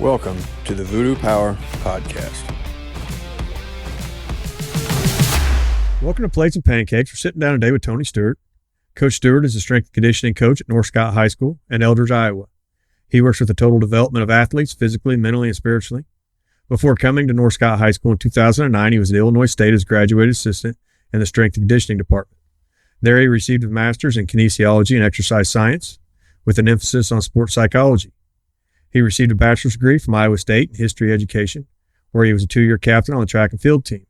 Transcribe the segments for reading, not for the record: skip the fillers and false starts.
Welcome to the Voodoo Power Podcast. Welcome to Plates and Pancakes. We're sitting down today with Tony Stewart. Coach Stewart is a strength and conditioning coach at North Scott High School in Eldridge, Iowa. He works with the total development of athletes physically, mentally, and spiritually. Before coming to North Scott High School in 2009, he was at Illinois State as graduate assistant in the strength and conditioning department. There he received a master's in Kinesiology and Exercise Science with an emphasis on sports psychology. He received a bachelor's degree from Iowa State in history education, where he was a 2-year captain on the track and field team.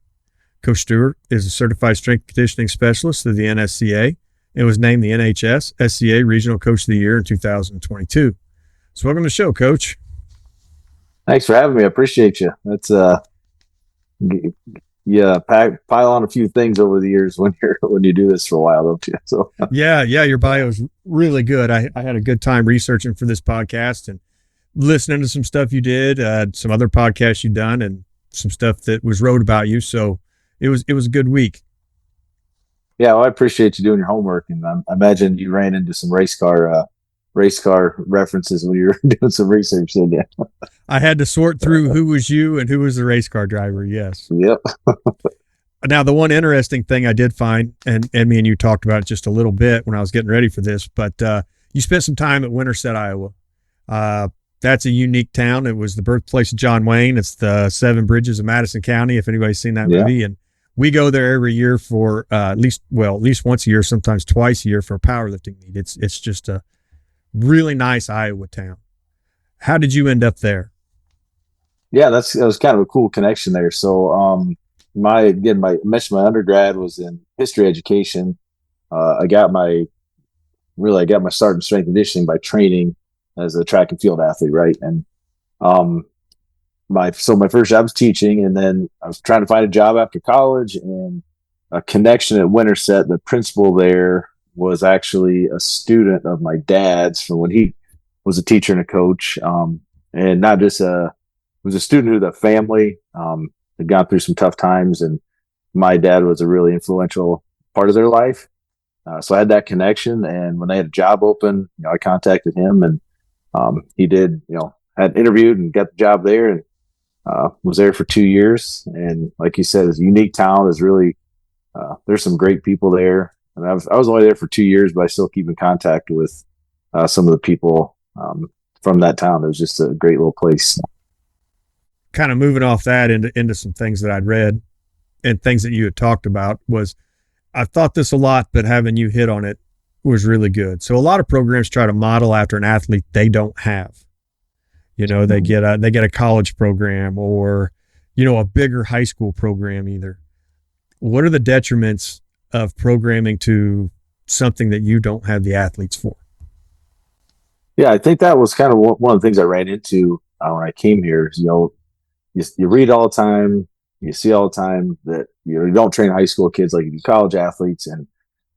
Coach Stewart is a certified strength and conditioning specialist through the NSCA and was named the NHSSCA Regional Coach of the Year in 2022. So welcome to the show, Coach. Thanks for having me. I appreciate you. That's pile on a few things over the years when you do this for a while, don't you? So yeah, your bio is really good. I had a good time researching for this podcast and listening to some stuff you did, some other podcasts you've done, and some stuff that was wrote about you. So it was a good week. Yeah, well, I appreciate you doing your homework, and I imagine you ran into some race car references when you were doing some research. Didn't you? I had to sort through who was you and who was the race car driver. Yes. Yep. Now, the one interesting thing I did find, and me and you talked about it just a little bit when I was getting ready for this, but you spent some time at Winterset, Iowa. That's a unique town. It was the birthplace of John Wayne. It's the Seven Bridges of Madison County, if anybody's seen that movie. And we go there every year for at least once a year, sometimes twice a year for a powerlifting meet. It's just a really nice Iowa town. How did you end up there? Yeah, that was kind of a cool connection there. So my undergrad was in history education. I got my start in strength and conditioning by training as a track and field athlete, right? And my first job was teaching, and then I was trying to find a job after college, and a connection at Winterset. The principal there was actually a student of my dad's from when he was a teacher and a coach, and not just was a student who the family had gone through some tough times, and my dad was a really influential part of their life. So I had that connection, and when they had a job open, I contacted him, and he did, had interviewed and got the job there, and was there for 2 years. And like you said, it's a unique town. Is really there's some great people there. And I was only there for 2 years, but I still keep in contact with some of the people from that town. It was just a great little place. Kind of moving off that into some things that I'd read and things that you had talked about was, I've thought this a lot, but having you hit on it was really good. So a lot of programs try to model after an athlete they don't have. They get a college program or, a bigger high school program either. What are the detriments of programming to something that you don't have the athletes for? Yeah, I think that was kind of one of the things I ran into when I came here. You read all the time, you see all the time that you don't train high school kids like you do college athletes, and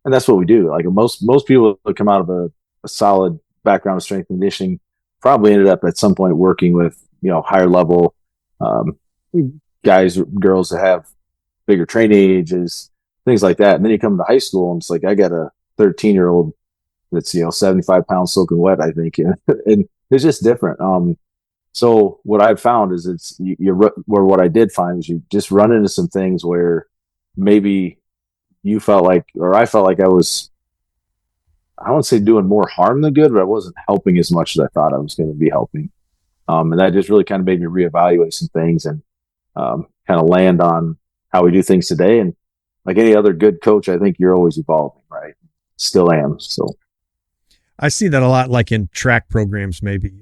that's what we do. Like most people that come out of a solid background of strength and conditioning probably ended up at some point working with higher level guys or girls that have bigger training ages, things like that. And then you come to high school, and it's like I got a 13-year-old that's 75 pounds soaking wet, I think, and it's just different. So what I've found is what I did find is you just run into some things where maybe you felt like, or I felt like I was, I won't say doing more harm than good, but I wasn't helping as much as I thought I was going to be helping. And that just really kind of made me reevaluate some things and kind of land on how we do things today. And like any other good coach, I think you're always evolving, right? Still am. So I see that a lot, like in track programs, maybe.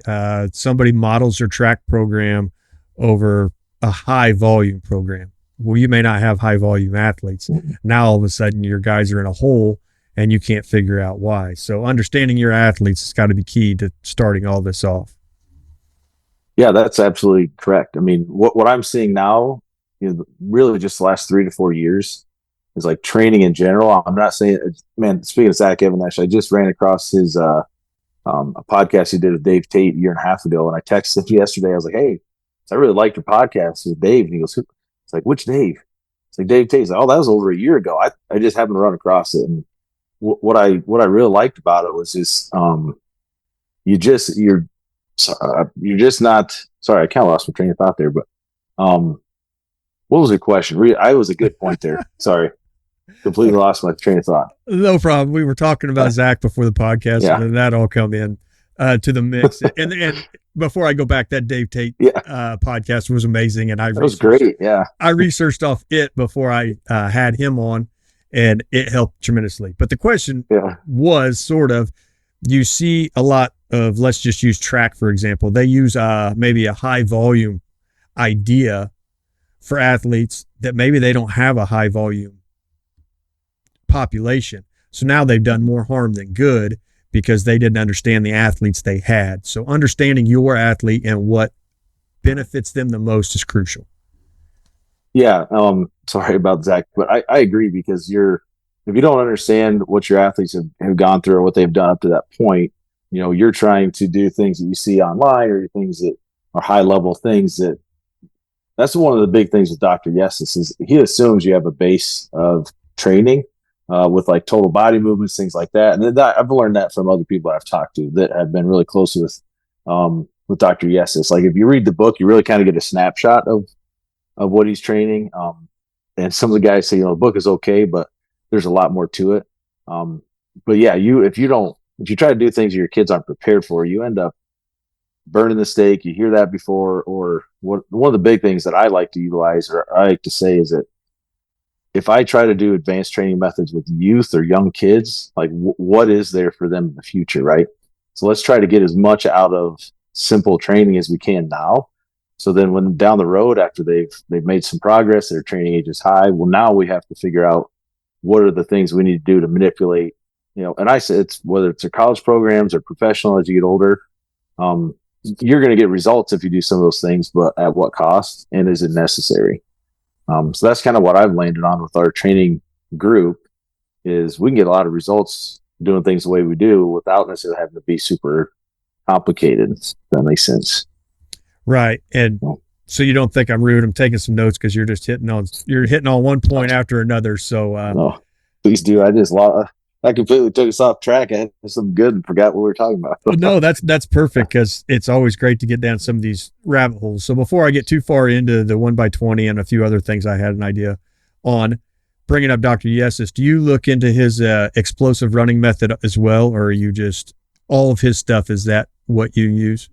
Somebody models their track program over a high volume program. Well, you may not have high volume athletes. Now, all of a sudden, your guys are in a hole and you can't figure out why. So understanding your athletes has got to be key to starting all this off. Yeah, that's absolutely correct. I mean, what I'm seeing now, really just the last 3 to 4 years is like training in general. I'm not saying, man, speaking of Zach Evan-Nash, I just ran across his a podcast he did with Dave Tate a year and a half ago. And I texted him yesterday. I was like, hey, I really liked your podcast with Dave. And he goes, it's like, which Dave? It's like Dave Tate. He's like, oh, that was over a year ago. I just happened to run across it. And what I really liked about it was just you're So, you're just not. Sorry, I kind of lost my train of thought there. But um, what was the question? I was a good point there. Sorry, completely lost my train of thought. No problem. We were talking about Zach before the podcast, and Yeah, then that all come in to the mix. And before I go back, that Dave Tate yeah, podcast was amazing, and that was great. Yeah, I researched off it before I had him on, and it helped tremendously. But the question yeah, was sort of, you see a lot of, let's just use track for example. They use maybe a high volume idea for athletes that maybe they don't have a high volume population. So now they've done more harm than good because they didn't understand the athletes they had. So understanding your athlete and what benefits them the most is crucial. yeah. Sorry about Zach, but I agree because if you don't understand what your athletes have gone through or what they've done up to that point, you're trying to do things that you see online or things that are high level things that that's one of the big things with Dr. Yesus is he assumes you have a base of training with like total body movements, things like that. And then I've learned that from other people I've talked to that have been really close with Dr. Yesus. Like if you read the book, you really kind of get a snapshot of what he's training. And some of the guys say, the book is okay, but there's a lot more to it. But yeah, if you try to do things your kids aren't prepared for, you end up burning the steak. You hear that before, or one of the big things that I like to utilize, or I like to say, is that if I try to do advanced training methods with youth or young kids, like what is there for them in the future, right? So let's try to get as much out of simple training as we can now. So then when down the road, after they've made some progress, their training age is high. Well, now we have to figure out what are the things we need to do to manipulate, and I say it's whether it's their college programs or professional as you get older, you're going to get results if you do some of those things, but at what cost and is it necessary? So that's kind of what I've landed on with our training group is we can get a lot of results doing things the way we do without necessarily having to be super complicated. If that makes sense. Right. And so you don't think I'm rude. I'm taking some notes because you're hitting on one point after another. So, no, please do. I completely took us off track. I had some good and forgot what we were talking about. No, that's perfect because it's always great to get down some of these rabbit holes. So before I get too far into the 1x20 and a few other things I had an idea on, bringing up Dr. Yesus, do you look into his explosive running method as well, or are you just all of his stuff? Is that what you use?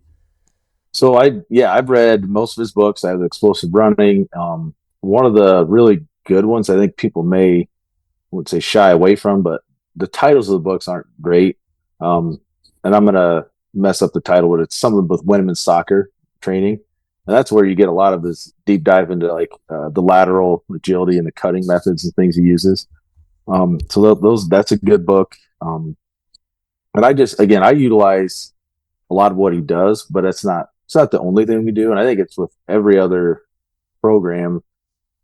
So I've read most of his books. I have Explosive Running. One of the really good ones I think people would say shy away from, but the titles of the books aren't great. And I'm going to mess up the title, but it's something with women's soccer training. And that's where you get a lot of this deep dive into like the lateral agility and the cutting methods and things he uses. So that's a good book. And I utilize a lot of what he does, but it's not the only thing we do. And I think it's with every other program.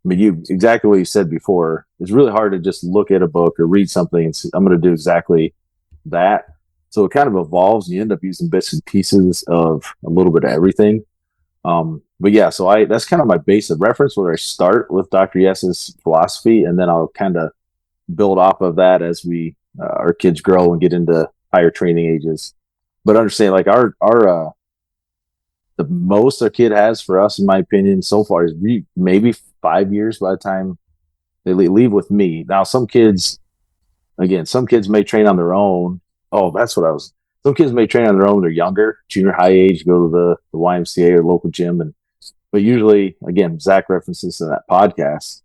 I mean, exactly what you said before. It's really hard to just look at a book or read something and say, I'm going to do exactly that. So it kind of evolves and you end up using bits and pieces of a little bit of everything. But yeah, so that's kind of my base of reference where I start with Dr. Yes's philosophy, and then I'll kind of build off of that as our kids grow and get into higher training ages. But understand, like the most a kid has for us, in my opinion, so far is maybe 5 years by the time they leave with me. Now, some kids may train on their own. Oh, that's what I was. Some kids may train on their own when they're younger, junior high age, go to the YMCA or local gym. But usually, again, Zach references in that podcast.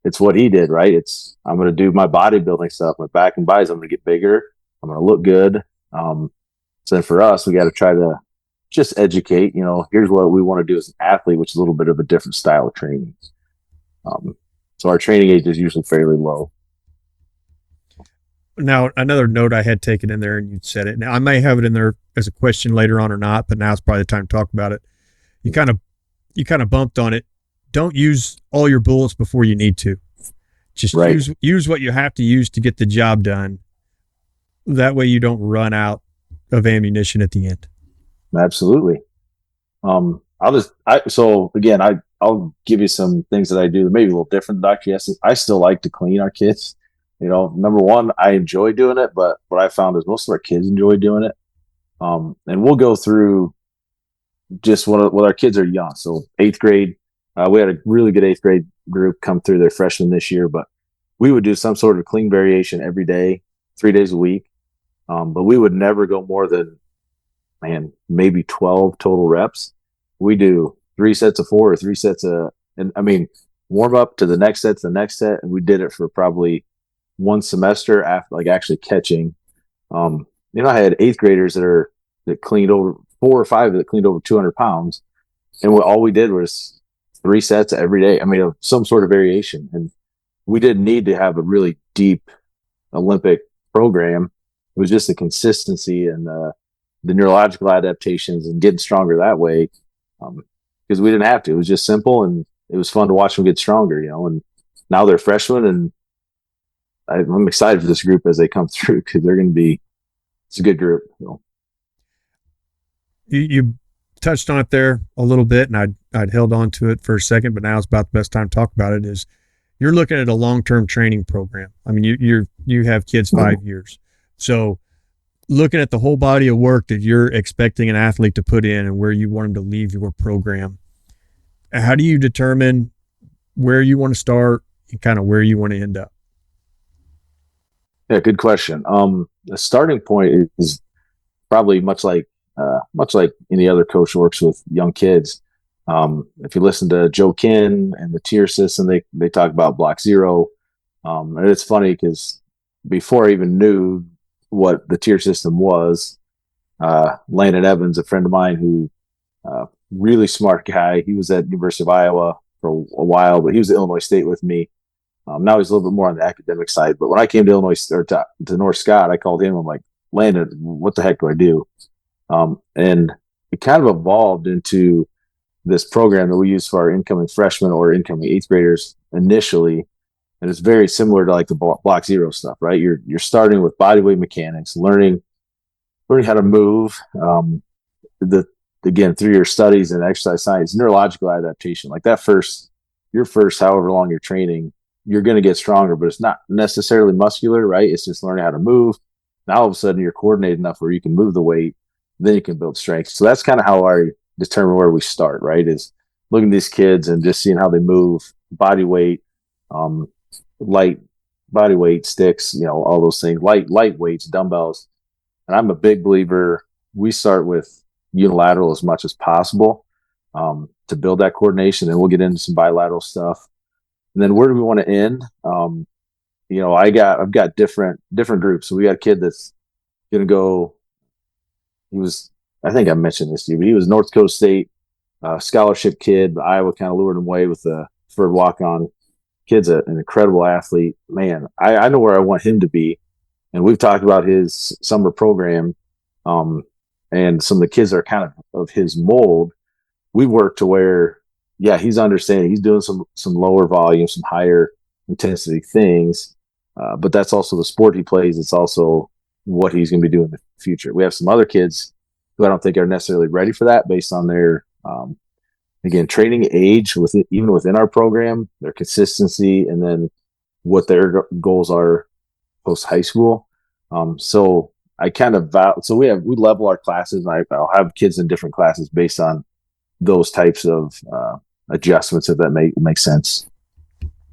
It's what he did, right? I'm going to do my bodybuilding stuff, my back and buys. I'm going to get bigger. I'm going to look good. So then for us, we got to try to just educate, here's what we want to do as an athlete, which is a little bit of a different style of training. So our training age is usually fairly low. Now, another note I had taken in there, and you said it. Now, I may have it in there as a question later on or not, but now it's probably the time to talk about it. You kind of bumped on it. Don't use all your bullets before you need to. Just right. use what you have to use to get the job done. That way you don't run out of ammunition at the end. Absolutely. I'll give you some things that I do that maybe a little different than Dr. Yes. I still like to clean our kids. Number one, I enjoy doing it, but what I found is most of our kids enjoy doing it. And we'll go through just when our kids are young. So eighth grade, we had a really good eighth grade group come through their freshman this year, but we would do some sort of clean variation every day, 3 days a week. But we would never go more than, man, maybe 12 total reps. We do 3 sets of 4 or 3 sets of, and I mean, warm up to the next set, to the next set. And we did it for probably one semester after like actually catching. I had eighth graders that cleaned over 4 or 5 that cleaned over 200 pounds. And all we did was 3 sets every day. I mean, of some sort of variation. And we didn't need to have a really deep Olympic program. It was just the consistency and the neurological adaptations and getting stronger that way. Because we didn't have to. It was just simple, and it was fun to watch them get stronger, And now they're freshmen, and I'm excited for this group as they come through because they're going to be. It's a good group. You touched on it there a little bit, and I'd held on to it for a second, but now it's about the best time to talk about it. Is you're looking at a long-term training program. I mean, you have kids 5 years, so looking at the whole body of work that you're expecting an athlete to put in and where you want them to leave your program. How do you determine where you want to start and kind of where you want to end up? Yeah, good question. The starting point is probably much like any other coach who works with young kids. If you listen to Joe Kinn and the tier system, they talk about block zero. And it's funny because before I even knew what the tier system was, Landon Evans, a friend of mine who really smart guy, he was at University of Iowa for a while, but he was at Illinois State with me. Now he's a little bit more on the academic side. But when I came to Illinois or to North Scott, I called him. I'm like, Landon, what the heck do I do? And it kind of evolved into this program that we use for our incoming freshmen or incoming eighth graders initially. And it's very similar to like the block zero stuff, right? You're starting with bodyweight mechanics, learning how to move. Again, through your studies in exercise science, neurological adaptation, like your first however long you're training, you're going to get stronger, but it's not necessarily muscular, right? It's just learning how to move. Now all of a sudden you're coordinated enough where you can move the weight, then you can build strength. So that's kind of how I determine where we start, right? Is looking at these kids and just seeing how they move, body weight, light body weight, sticks, all those things, light weights, dumbbells. And I'm a big believer. We start with unilateral as much as possible to build that coordination, and we'll get into some bilateral stuff. And then where do we want to end? I've got different groups. So we got a kid that's going to go. I think I mentioned this to you, but he was North Dakota State scholarship kid. But Iowa kind of lured him away with the preferred walk-on. Kid's an incredible athlete. Man, I know where I want him to be. And we've talked about his summer program. And some of the kids that are kind of his mold, we work to where, yeah, he's understanding. He's doing some lower volume, some higher intensity things. But that's also the sport he plays. It's also what he's going to be doing in the future. We have some other kids who I don't think are necessarily ready for that based on their, again, training age, even within our program, their consistency, and then what their goals are post high school. So I kind of so we level our classes. And I'll have kids in different classes based on those types of adjustments, if that makes sense.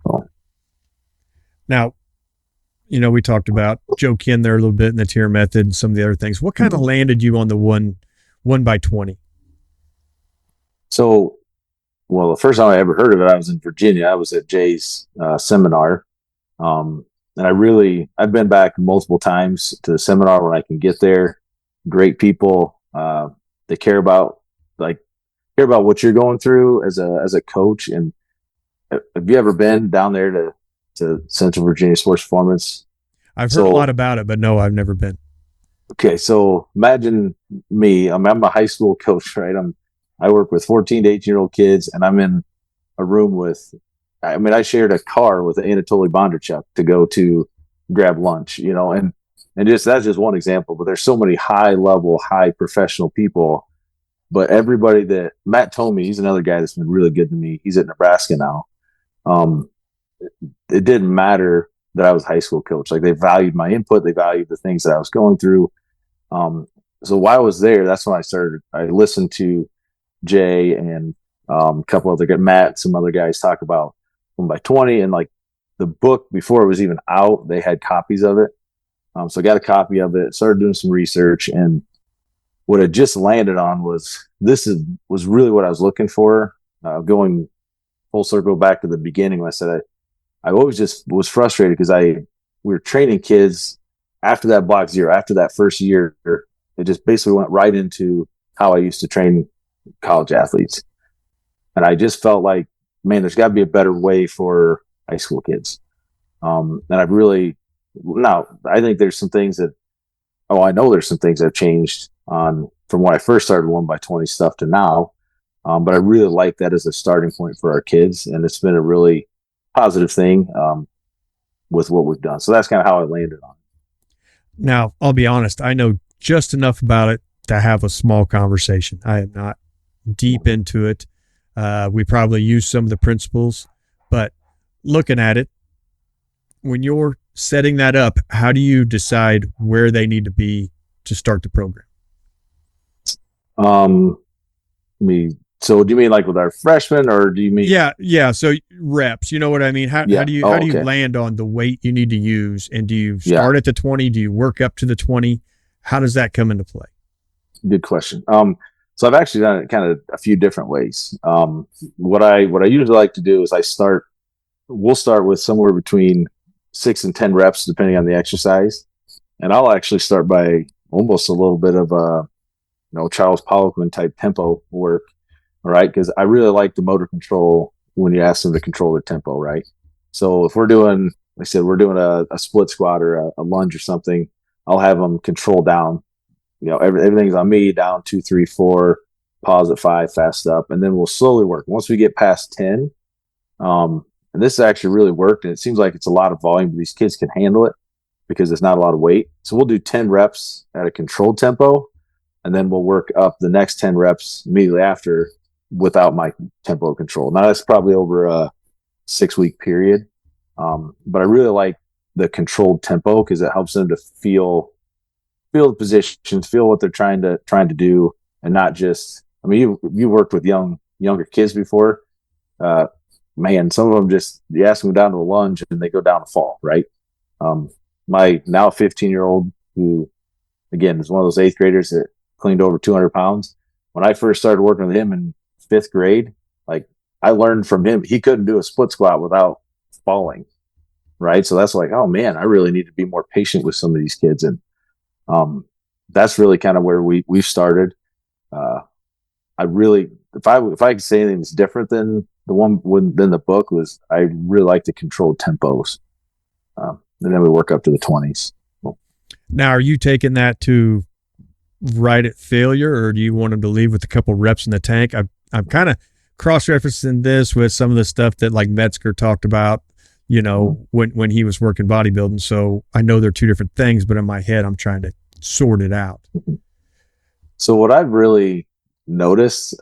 So. Now, we talked about Joe Kinn there a little bit in the tier method and some of the other things. What kind of landed you on the one by 20? So, well, the first time I ever heard of it, I was in Virginia. I was at Jay's seminar. And I've been back multiple times to the seminar when I can get there. Great people. They care about what you're going through as a coach. And have you ever been down there to Central Virginia Sports Performance? I've heard a lot about it, but no, I've never been. Okay, so imagine me. I'm a high school coach, right? I work with 14 to 18-year-old kids, and I'm in a room with. I shared a car with Anatoly Bondarchuk to go to grab lunch, and that's just one example. But there's so many high level, high professional people. But everybody that Matt Tomey, he's another guy that's been really good to me. He's at Nebraska now. It didn't matter that I was a high school coach. Like, they valued my input. They valued the things that I was going through. So while I was there, that's when I listened to Jay and a couple other guys, Matt, some other guys talk about 1x20, and like the book before it was even out, they had copies of it. So I got a copy of it, started doing some research, and what it just landed on was really what I was looking for. Going full circle back to the beginning, when I said I always just was frustrated because we were training kids after that block zero, after that first year, it just basically went right into how I used to train college athletes. And I just felt like, man, there's got to be a better way for high school kids. And I've really, now I think there's some things that, I know there's some things that have changed on from when I first started 1x20 stuff to now. But I really like that as a starting point for our kids. And it's been a really positive thing with what we've done. So that's kind of how I landed on it. Now, I'll be honest, I know just enough about it to have a small conversation. I am not deep into it. We probably use some of the principles, but looking at it, when you're setting that up, how do you decide where they need to be to start the program? So do you mean like with our freshmen, or do you mean? Yeah. So reps, you know what I mean? How do you land on the weight you need to use? And do you start at the 20? Do you work up to the 20? How does that come into play? Good question. So I've actually done it kind of a few different ways. What I usually like to do is we'll start with somewhere between 6 and 10 reps, depending on the exercise. And I'll actually start by almost a little bit of Charles Poliquin type tempo work. All right. Because I really like the motor control when you ask them to control their tempo. Right. So if we're doing, like I said, we're doing a split squat or a lunge or something, I'll have them control down. Everything's on me, down 2, 3, 4, pause at 5, fast up, and then we'll slowly work. Once we get past 10, and this actually really worked, and it seems like it's a lot of volume, but these kids can handle it because it's not a lot of weight. So we'll do 10 reps at a controlled tempo, and then we'll work up the next 10 reps immediately after without my tempo control. Now that's probably over a 6-week period, but I really like the controlled tempo because it helps them to feel the positions, feel what they're trying to do, and not just. I mean, you worked with younger kids before. Man, some of them just you ask them down to a lunge and they go down to fall. Right. My now 15-year-old, who again is one of those 8th graders that cleaned over 200 pounds. When I first started working with him in 5th grade, like I learned from him, he couldn't do a split squat without falling. Right. So that's like, oh man, I really need to be more patient with some of these kids. And that's really kind of where we've started. I really, if I could say anything that's different than than the book, was I really like the controlled tempos, and then we work up to the 20s. Now, are you taking that to right at failure, or do you want them to leave with a couple reps in the tank? I'm kind of cross-referencing this with some of the stuff that like Metzger talked about, when he was working bodybuilding. So I know they're two different things, but in my head, I'm trying to sort it out. So what I've really noticed,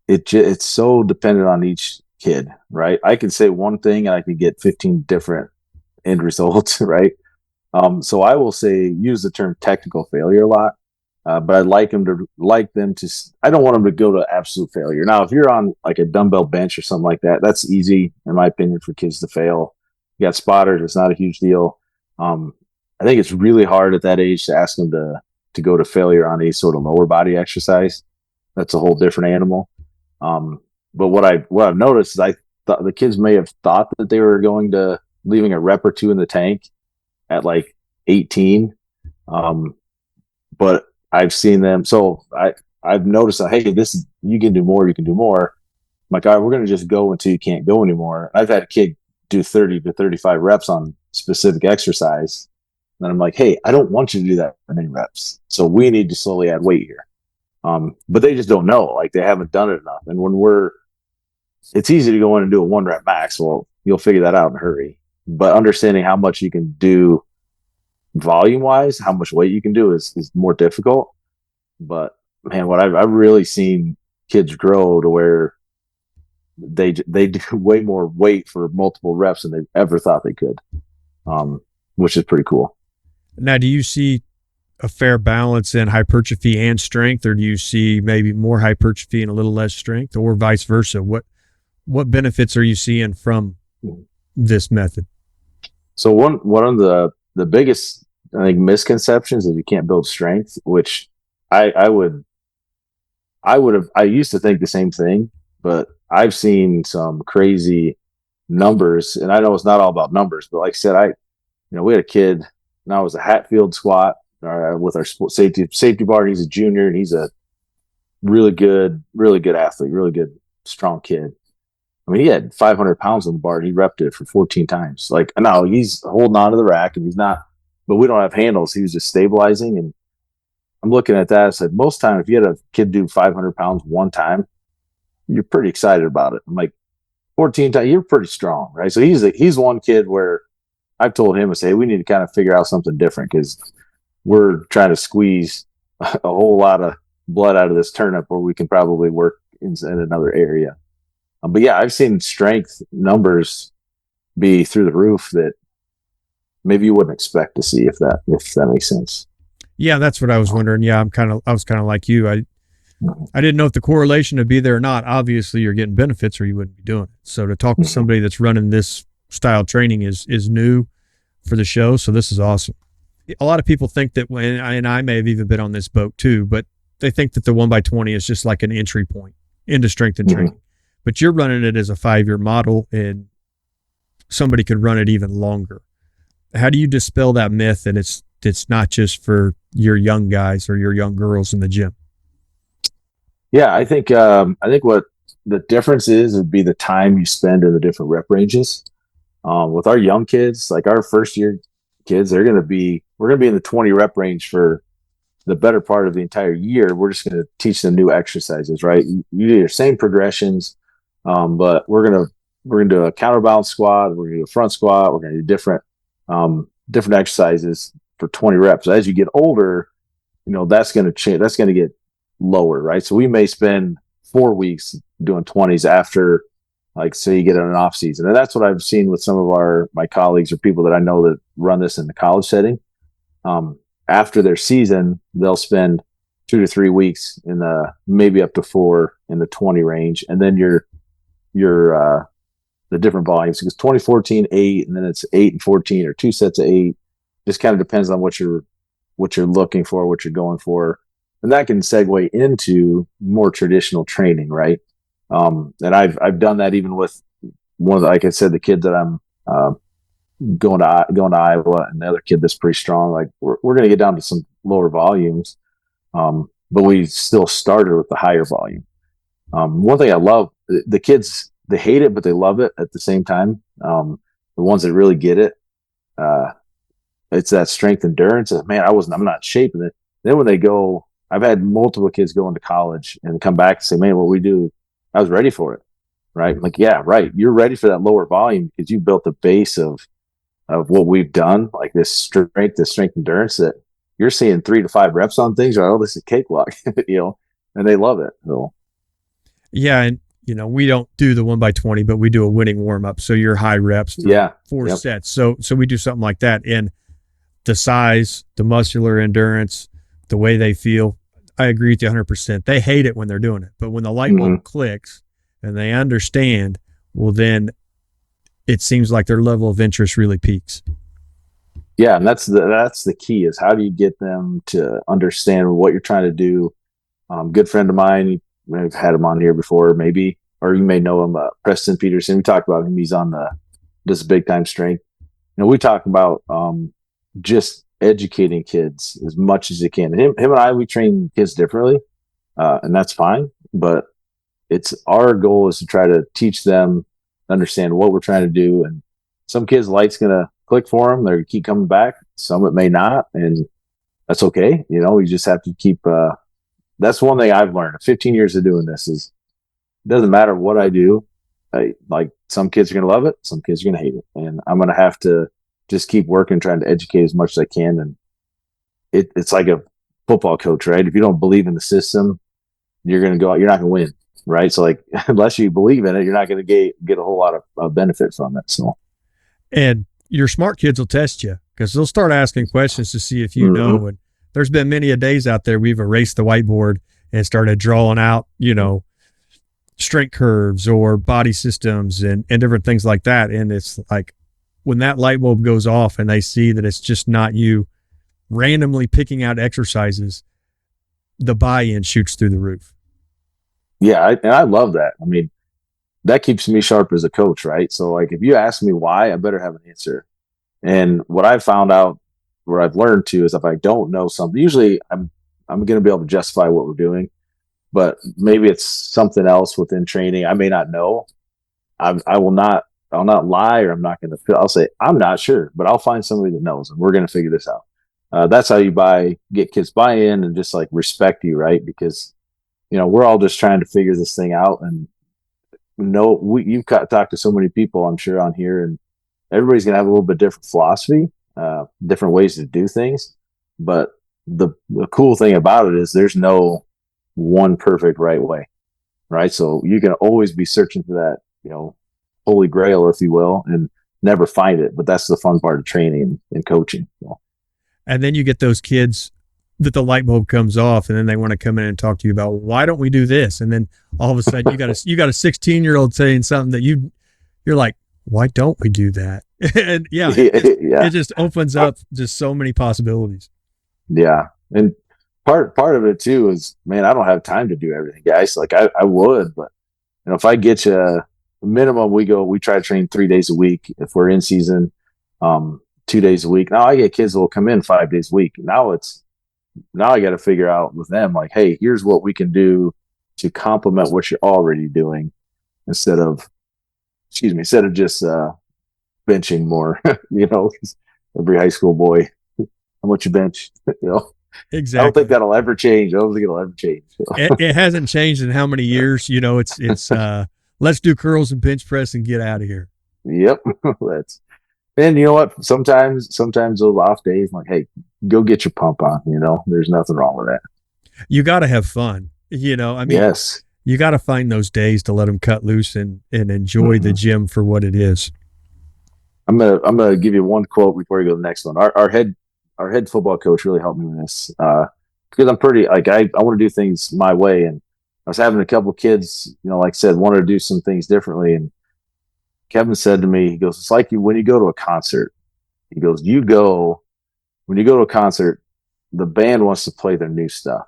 it's so dependent on each kid, right? I can say one thing and I can get 15 different end results, right? So I will use the term technical failure a lot, but I'd like them to I don't want them to go to absolute failure. Now, if you're on like a dumbbell bench or something like that, that's easy, in my opinion, for kids to fail. You got spotters, it's not a huge deal. I think it's really hard at that age to ask them to go to failure on any sort of lower body exercise. That's a whole different animal. But what I've noticed is I thought the kids may have thought that they were going to leaving a rep or two in the tank at like 18. But I've seen them. So I've noticed that, hey, you can do more. I'm like, all right, we're going to just go until you can't go anymore. I've had a kid do 30 to 35 reps on specific exercise. And I'm like, hey, I don't want you to do that many reps. So we need to slowly add weight here. But they just don't know. Like they haven't done it enough. And it's easy to go in and do a 1 rep max. Well, you'll figure that out in a hurry. But understanding how much you can do volume wise, how much weight you can do is more difficult. But man, what I've really seen kids grow to where they do way more weight for multiple reps than they ever thought they could, which is pretty cool. Now, do you see a fair balance in hypertrophy and strength, or do you see maybe more hypertrophy and a little less strength, or vice versa? What benefits are you seeing from this method? So one of the biggest, I think, misconceptions is you can't build strength, which I used to think the same thing, but I've seen some crazy numbers, and I know it's not all about numbers, but like I said, we had a kid, and I was a Hatfield squat with our safety bar. He's a junior, and he's a really good athlete, really good, strong kid. I mean, he had 500 pounds on the bar, and he repped it for 14 times. Like, now he's holding on to the rack, and he's not, but we don't have handles. He was just stabilizing. And I'm looking at that. I said, most time, if you had a kid do 500 pounds one time, you're pretty excited about it. I'm like, 14 times, you're pretty strong, right? So he's one kid where I've told him, I say, we need to kind of figure out something different, because we're trying to squeeze a whole lot of blood out of this turnip where we can probably work in another area. But yeah, I've seen strength numbers be through the roof that maybe you wouldn't expect to see, if that makes sense. Yeah, that's what I was wondering. Yeah, I was kind of like you. I didn't know if the correlation would be there or not. Obviously, you're getting benefits, or you wouldn't be doing it. So to talk to somebody that's running this style training is new for the show. So this is awesome. A lot of people think that and I may have even been on this boat too, but they think that the 1x20 is just like an entry point into strength and training. But you're running it as a 5-year model, and somebody could run it even longer. How do you dispel that myth that it's not just for your young guys or your young girls in the gym? Yeah, I think what the difference is would be the time you spend in the different rep ranges. With our young kids, like our first year kids, we're going to be in the 20 rep range for the better part of the entire year. We're just going to teach them new exercises, right? You do your same progressions, but we're going to do a counterbalance squat. We're going to do a front squat. We're going to do different exercises for 20 reps. As you get older, that's going to change. That's going to get lower, right? So we may spend 4 weeks doing 20s after, like, say you get in an off season. And that's what I've seen with some of my colleagues or people that I know that run this in the college setting. After their season, they'll spend 2 to 3 weeks in maybe up to 4 in the 20 range. And then your the different volumes, because 20, 14, 8, and then it's 8 and 14, or 2 sets of 8. Just kind of depends on what you're looking for, what you're going for. And that can segue into more traditional training, right? And I've done that even with like I said, the kid that I'm going to Iowa, and the other kid that's pretty strong. Like, we're going to get down to some lower volumes, but we still started with the higher volume. One thing I love, the kids, they hate it, but they love it at the same time. The ones that really get it, it's that strength endurance. Man, I'm not shaping it. Then when they go, I've had multiple kids go into college and come back and say, man, what we do, I was ready for it. Right. Like, yeah, right. You're ready for that lower volume because you built the base of what we've done, like this strength endurance, that you're seeing 3 to 5 reps on things. Right? Oh, this is cakewalk, and they love it. So. Yeah. And, we don't do the 1x20, but we do a winning warm up. So you're high reps for 4 sets. So we do something like that. And the size, the muscular endurance, the way they feel, I agree with you 100%. They hate it when they're doing it, but when the light bulb clicks and they understand, well, then it seems like their level of interest really peaks. Yeah, and that's the key, is how do you get them to understand what you're trying to do. Good friend of mine, I've had him on here before, maybe, or you may know him, Preston Peterson. We talked about him. He's on this big time strength. We talk about just educating kids as much as you can. Him and I, we train kids differently, and that's fine. But it's our goal is to try to teach them, understand what we're trying to do. And some kids, light's gonna click for them. They're gonna keep coming back. Some it may not, and that's okay. You just have to keep. That's one thing I've learned. 15 years of doing this is, it doesn't matter what I do. Like, some kids are gonna love it, some kids are gonna hate it, and I'm gonna have to just keep working, trying to educate as much as I can. And it's like a football coach, right? If you don't believe in the system, you're gonna go out. You're not gonna win. Right. So, like, unless you believe in it, you're not going to get a whole lot of benefit from it. So, and your smart kids will test you, because they'll start asking questions to see if you know. And there's been many a days out there we've erased the whiteboard and started drawing out, strength curves or body systems and different things like that. And it's like when that light bulb goes off and they see that it's just not you randomly picking out exercises, the buy-in shoots through the roof. Yeah, and I love that. I mean, that keeps me sharp as a coach, right? So like if you ask me why, I better have an answer. And what I've found out, where I've learned to, is if I don't know something, usually I'm going to be able to justify what we're doing, but maybe it's something else within training I may not know. I'll not lie, or I'm not going to. I'll say I'm not sure, but I'll find somebody that knows, and we're going to figure this out. That's how you get kids buy-in and just like respect you, right? Because we're all just trying to figure this thing out, and you've talked to so many people, I'm sure, on here, and everybody's going to have a little bit different philosophy, different ways to do things. But the cool thing about it is there's no one perfect right way, right? So you can always be searching for that, holy grail, if you will, and never find it. But that's the fun part of training and coaching. And then you get those kids that the light bulb comes off, and then they want to come in and talk to you about, why don't we do this? And then all of a sudden you got a 16-year-old saying something that you're like, why don't we do that? And it just opens up just so many possibilities. Yeah. And part of it too is, man, I don't have time to do everything, guys. Like I would, but if I get you minimum, we try to train 3 days a week. If we're in season, 2 days a week. Now I get kids that will come in 5 days a week. Now I got to figure out with them, like, hey, here's what we can do to complement what you're already doing, instead of just benching more. Every high school boy, how much you bench? Exactly. I don't think that'll ever change. I don't think it'll ever change. It hasn't changed in how many years? It's let's do curls and bench press and get out of here. Yep. And you know what? Sometimes those off days, I'm like, hey, go get your pump on. There's nothing wrong with that. You got to have fun. Yes. You got to find those days to let them cut loose and enjoy the gym for what it is. I'm gonna give you one quote before we go to the next one. Our head football coach really helped me with this, because I'm pretty I want to do things my way, and I was having a couple kids, like I said, wanted to do some things differently, and Kevin said to me, he goes, it's like when you go to a concert. He goes, when you go to a concert, the band wants to play their new stuff,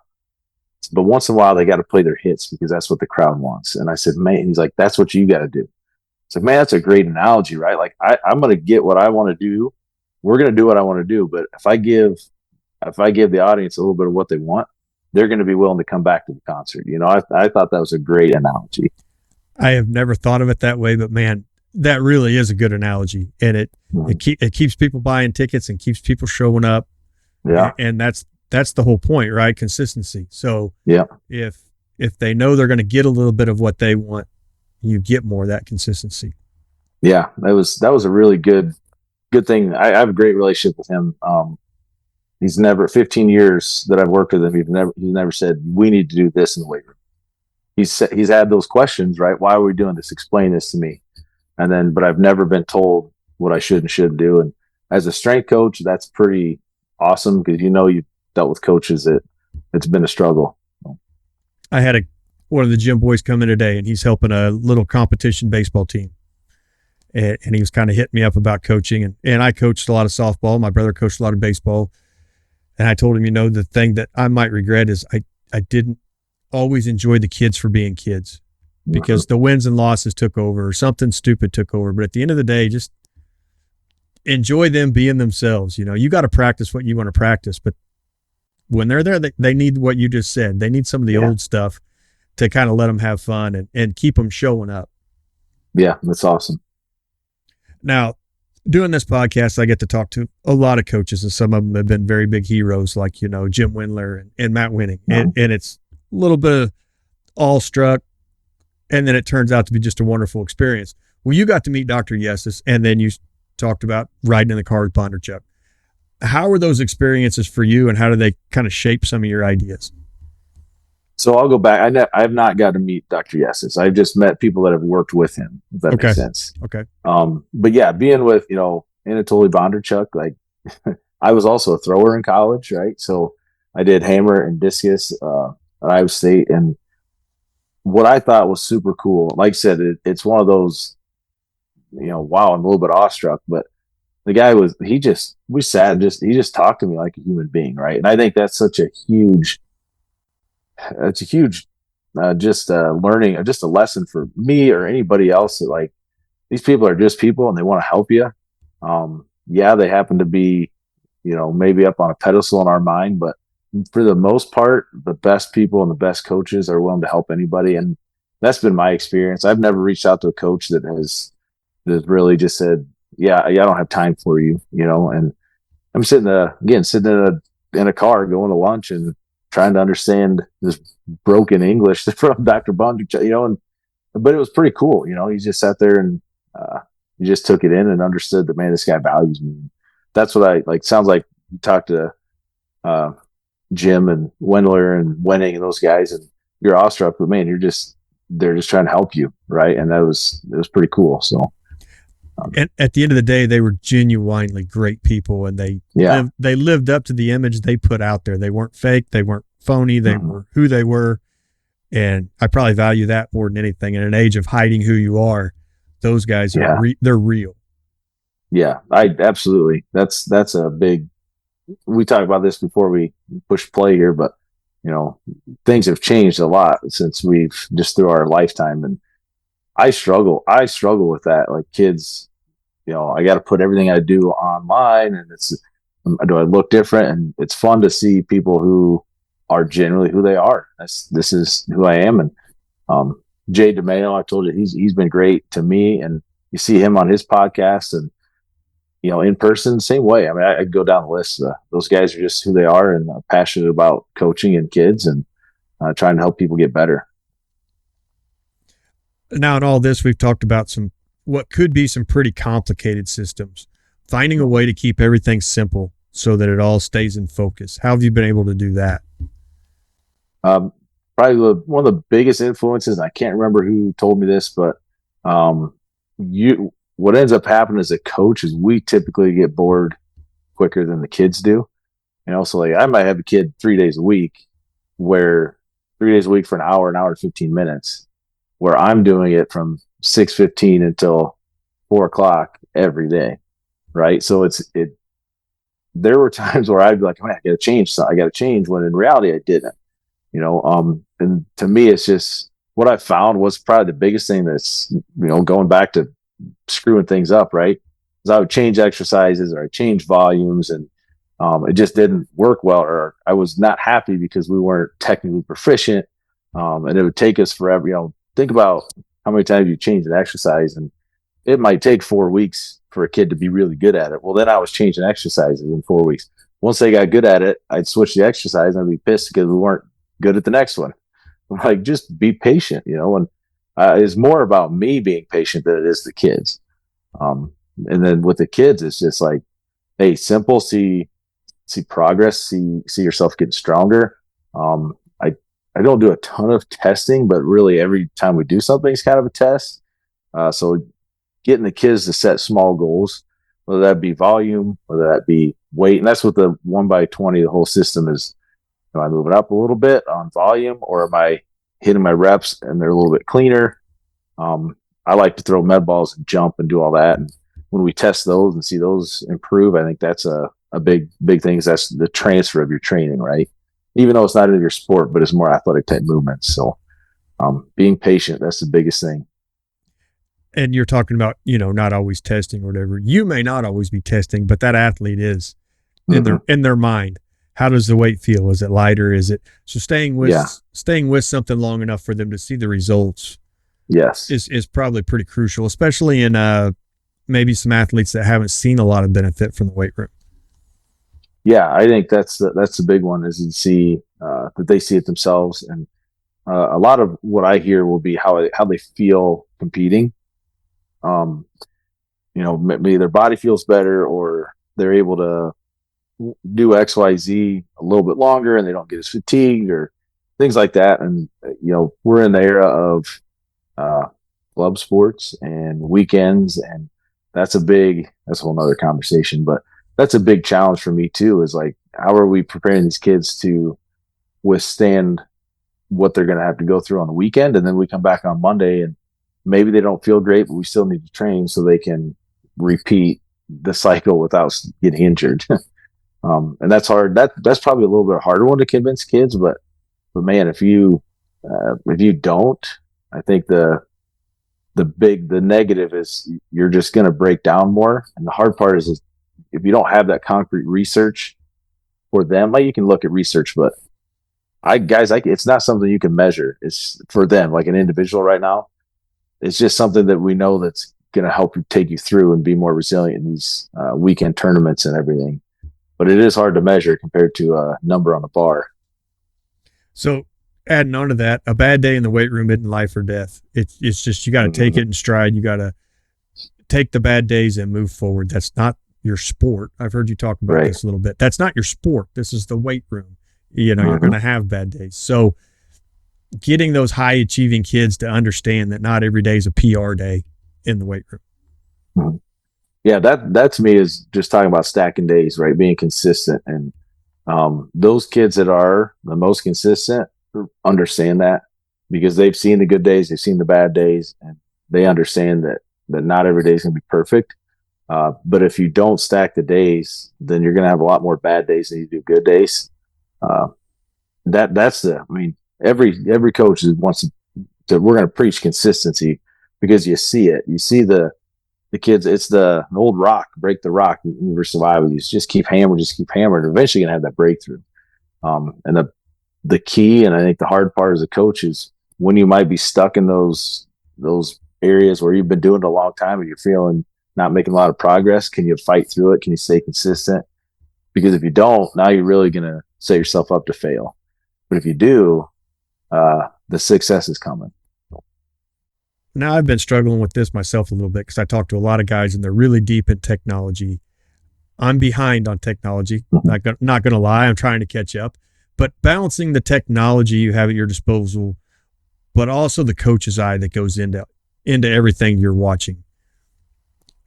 but once in a while they got to play their hits because that's what the crowd wants. And I said, man, he's like, that's what you got to do. It's like, man, that's a great analogy, right? Like I'm going to get what I want to do. We're going to do what I want to do. But if I give the audience a little bit of what they want, they're going to be willing to come back to the concert. I thought that was a great analogy. I have never thought of it that way, but man, that really is a good analogy, and it keeps people buying tickets and keeps people showing up. Yeah, and that's the whole point, right? Consistency. So yeah, if they know they're going to get a little bit of what they want, you get more of that consistency. Yeah, that was a really good thing. I have a great relationship with him. He's never 15 years that I've worked with him. He's never said we need to do this in the weight room. He's had those questions, right? Why are we doing this? Explain this to me. But I've never been told what I should and shouldn't do. And as a strength coach, that's pretty awesome, because you've dealt with coaches that it's been a struggle. I had one of the gym boys come in today, and he's helping a little competition baseball team. And he was kind of hitting me up about coaching. And I coached a lot of softball. My brother coached a lot of baseball. And I told him, the thing that I might regret is I didn't always enjoy the kids for being kids, because the wins and losses took over, or something stupid took over. But at the end of the day, just enjoy them being themselves. You got to practice what you want to practice, but when they're there, they need what you just said. They need some of the old stuff to kind of let them have fun and keep them showing up. Yeah, that's awesome. Now, doing this podcast, I get to talk to a lot of coaches, and some of them have been very big heroes, like, Jim Windler and Matt Winning. And it's a little bit of awestruck, and then it turns out to be just a wonderful experience. Well, you got to meet Dr. Yessis, and then you talked about riding in the car with Bondarchuk. How were those experiences for you, and how do they kind of shape some of your ideas? So I'll go back. I have not got to meet Dr. Yessis. I've just met people that have worked with him, if that makes sense. Okay. But yeah, being with, Anatoly Bondarchuk, like I was also a thrower in college, right? So I did hammer and discus at Iowa State, and what I thought was super cool. Like I said, it's one of those, wow, I'm a little bit awestruck, but the guy was he just we sat and just he just talked to me like a human being, right? And I think that's such a huge it's a huge just learning, just a lesson for me or anybody else that like these people are just people and they want to help you. Yeah, they happen to be, maybe up on a pedestal in our mind, but for the most part, the best people and the best coaches are willing to help anybody. And that's been my experience. I've never reached out to a coach that really just said, yeah, I don't have time for you, and I'm sitting in a car going to lunch and trying to understand this broken English from Dr. Bond, and but it was pretty cool. He just sat there and he just took it in and understood that, man, this guy values me. That's what I like. Sounds like you talked to uh, Jim and Wendler and Wenning and those guys, and you're awestruck, but man, they're just trying to help you, right? And it was pretty cool. So, and at the end of the day, they were genuinely great people, and they lived up to the image they put out there. They weren't fake, they weren't phony, they were who they were. And I probably value that more than anything. In an age of hiding who you are, those guys are they're real. Yeah, I absolutely. That's a big. We talked about this before we push play here, but things have changed a lot since we've just through our lifetime, and I struggle with that. Like kids, I got to put everything I do online, and do I look different? And it's fun to see people who are generally who they are. This is who I am. And Jay DeMeo, I told you he's been great to me, and you see him on his podcast, and in person, same way. I mean, I go down the list. Those guys are just who they are, and passionate about coaching and kids, and trying to help people get better. Now, in all this, we've talked about what could be some pretty complicated systems. Finding a way to keep everything simple so that it all stays in focus. How have you been able to do that? Probably one of the biggest influences. I can't remember who told me this, but what ends up happening as a coach is we typically get bored quicker than the kids do. So like I might have a kid 3 days a week, where 3 days a week for an hour and 15 minutes, where I'm doing it from 6:15 until 4 o'clock every day, right? So there were times where I'd be like, man, I got to change. So I got to change, when in reality I didn't. And to me, it's just what I found was probably the biggest thing that's going back to screwing things up, right? Is I would change exercises or I change volumes, and it just didn't work well, or I was not happy because we weren't technically proficient, and it would take us forever. Think about how many times you change an exercise, and it might take 4 weeks for a kid to be really good at it. Well, then I was changing exercises in 4 weeks. Once they got good at it, I'd switch the exercise, and I'd be pissed because we weren't good at the next one. I'm like, just be patient, and it's more about me being patient than it is the kids. And then with the kids, it's just like, hey, simple, see progress, see yourself getting stronger. I don't do a ton of testing, but really every time we do something, it's kind of a test. So getting the kids to set small goals, whether that be volume, whether that be weight, and that's what the 1x20, the whole system is. Am I moving up a little bit on volume, or am I hitting my reps and they're a little bit cleaner? I like to throw med balls and jump and do all that. And when we test those and see those improve, I think that's a big thing. Is that's the transfer of your training, right? Even though it's not in your sport, but it's more athletic type movements. So being patient, that's the biggest thing. And you're talking about, not always testing or whatever. You may not always be testing, but that athlete is in their mind. How does the weight feel? Is it lighter? Is it so staying with something long enough for them to see the results? Yes, is probably pretty crucial, especially in maybe some athletes that haven't seen a lot of benefit from the weight room. Yeah, I think that's the big one, is you see that they see it themselves, and a lot of what I hear will be how they feel competing. Maybe their body feels better, or they're able to do XYZ a little bit longer, and they don't get as fatigued or things like that. And we're in the era of club sports and weekends, and that's a whole nother conversation, but that's a big challenge for me too, is like how are we preparing these kids to withstand what they're going to have to go through on the weekend? And then we come back on Monday and maybe they don't feel great, but we still need to train so they can repeat the cycle without getting injured. And that's hard. That's probably a little bit harder one to convince kids, but man, if you don't, I think the negative is you're just going to break down more. And the hard part is if you don't have that concrete research for them, like you can look at research, but it's not something you can measure. It's for them, like an individual right now. It's just something that we know that's going to help you take you through and be more resilient in these weekend tournaments and everything. But it is hard to measure compared to a number on a bar. So adding on to that, a bad day in the weight room isn't life or death. It's just, you got to take it in stride. You got to take the bad days and move forward. That's not your sport. I've heard you talk about this a little bit. That's not your sport. This is the weight room. You're going to have bad days. So getting those high achieving kids to understand that not every day is a PR day in the weight room. Yeah, that to me is just talking about stacking days, right? Being consistent. And those kids that are the most consistent understand that because they've seen the good days, they've seen the bad days, and they understand that not every day is going to be perfect. But if you don't stack the days, then you're going to have a lot more bad days than you do good days. Every coach wants to, we're going to preach consistency because you see it. You see the kids, it's an old rock, break the rock, never survive. You just keep hammering. Eventually you're going to have that breakthrough. And the key, and I think the hard part as a coach is when you might be stuck in those areas where you've been doing it a long time and you're feeling not making a lot of progress. Can you fight through it? Can you stay consistent? Because if you don't, now you're really going to set yourself up to fail. But if you do, the success is coming. Now I've been struggling with this myself a little bit because I talk to a lot of guys and they're really deep in technology. I'm behind on technology. Not going to lie. I'm trying to catch up, but balancing the technology you have at your disposal, but also the coach's eye that goes into everything you're watching.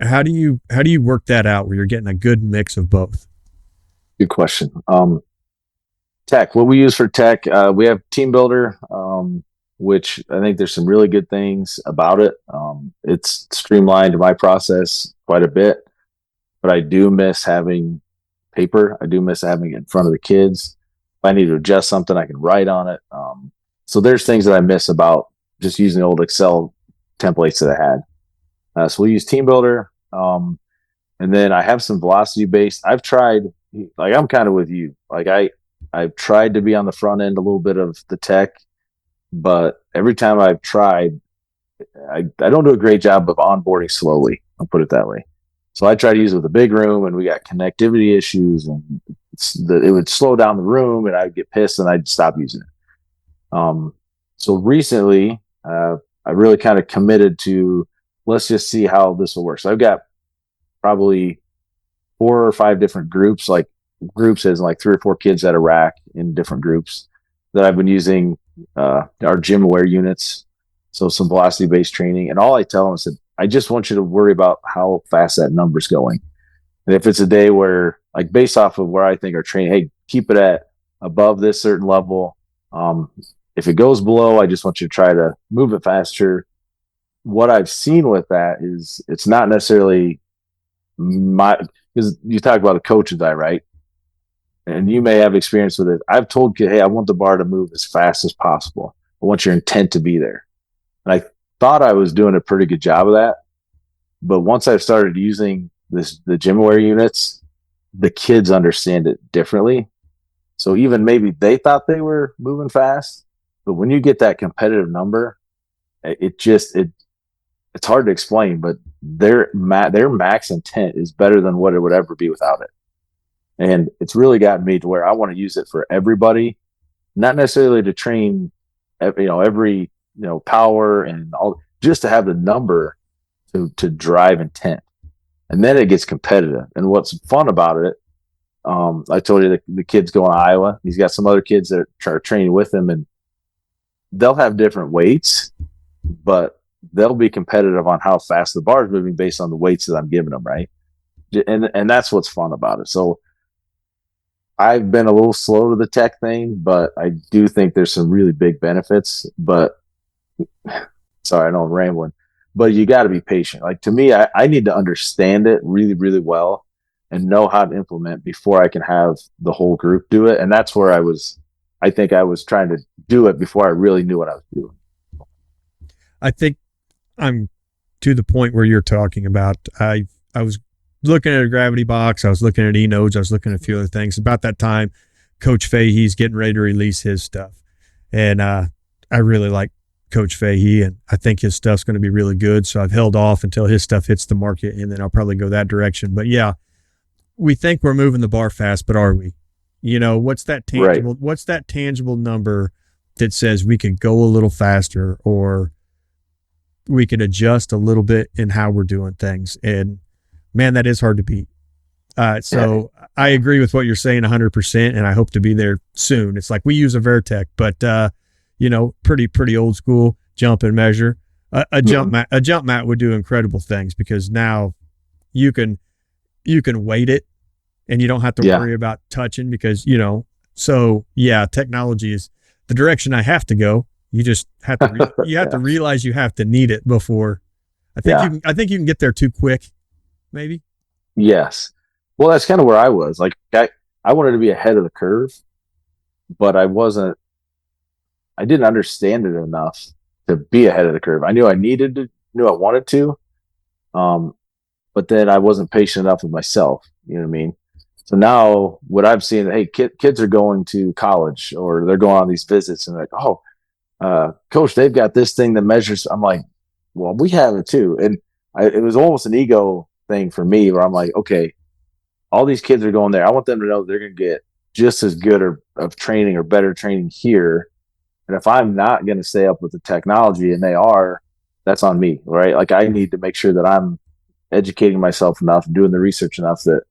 How do you work that out where you're getting a good mix of both? Good question. Tech, what we use for tech, we have Team Builder, which I think there's some really good things about it. It's streamlined my process quite a bit, but I do miss having paper. I do miss having it in front of the kids. If I need to adjust something, I can write on it. So there's things that I miss about just using the old Excel templates that I had. So we use Team Builder. And then I have some velocity based. I've tried, like I'm kind of with you. Like I've tried to be on the front end a little bit of the tech, but every time I've tried, I don't do a great job of onboarding slowly. I'll put it that way. So I try to use it with a big room, and we got connectivity issues, and it would slow down the room, and I'd get pissed, and I'd stop using it. So recently, I really kind of committed to let's just see how this will work. So I've got probably 4 or 5 different groups, like groups as like 3 or 4 kids at a rack in different groups that I've been using our gym aware units. So some velocity based training. And all I tell them is that I just want you to worry about how fast that number's going. And if it's a day where, like, based off of where I think our training, hey, keep it at above this certain level. If it goes below, I just want you to try to move it faster. What I've seen with that is it's not necessarily because you talk about a coach's eye, right? And you may have experience with it. I've told kids, hey, I want the bar to move as fast as possible. I want your intent to be there. And I thought I was doing a pretty good job of that. But once I've started using the gym aware units, the kids understand it differently. So even maybe they thought they were moving fast, but when you get that competitive number, it's hard to explain, but their max intent is better than what it would ever be without it. And it's really gotten me to where I want to use it for everybody, not necessarily to train, every power and all, just to have the number to drive intent. And then it gets competitive. And what's fun about it, I told you the kid's going to Iowa. He's got some other kids that are training with him, and they'll have different weights, but they'll be competitive on how fast the bar is moving based on the weights that I'm giving them, right? And that's what's fun about it. So I've been a little slow to the tech thing, but I do think there's some really big benefits. But sorry, I know I'm rambling, but you got to be patient. Like to me, I need to understand it really, really well and know how to implement before I can have the whole group do it. And that's where I think I was trying to do it before I really knew what I was doing. I think I'm to the point where you're talking about. I was looking at a gravity box. I was looking at E-nodes. I was looking at a few other things. About that time, Coach Fahey's getting ready to release his stuff. And I really like Coach Fahey, and I think his stuff's going to be really good. So I've held off until his stuff hits the market, and then I'll probably go that direction. But yeah, we think we're moving the bar fast, but are we? You know, what's that tangible? Right. What's that tangible number that says we could go a little faster, or we could adjust a little bit in how we're doing things? And man, that is hard to beat. So I agree with what you're saying 100%, and I hope to be there soon. It's like we use a Vertec, but you know, pretty old school jump and measure. A jump mat would do incredible things because now you can weight it and you don't have to worry about touching because, you know, so yeah, technology is the direction I have to go. You just have to you have to realize you have to need it before. I think you can get there too quick, maybe. Yes. Well, that's kind of where I was. Like I wanted to be ahead of the curve, but I didn't understand it enough to be ahead of the curve. I knew I knew I wanted to, um, but then I wasn't patient enough with myself. You know what I mean? So now what I've seen, hey, kids are going to college or they're going on these visits and they're like, oh, coach, they've got this thing that measures. I'm like, well, we have it too. And it was almost an ego thing for me where I'm like, okay, all these kids are going there. I want them to know they're going to get just as good of training or better training here. And if I'm not going to stay up with the technology and they are, that's on me, right? Like I need to make sure that I'm educating myself enough, doing the research enough that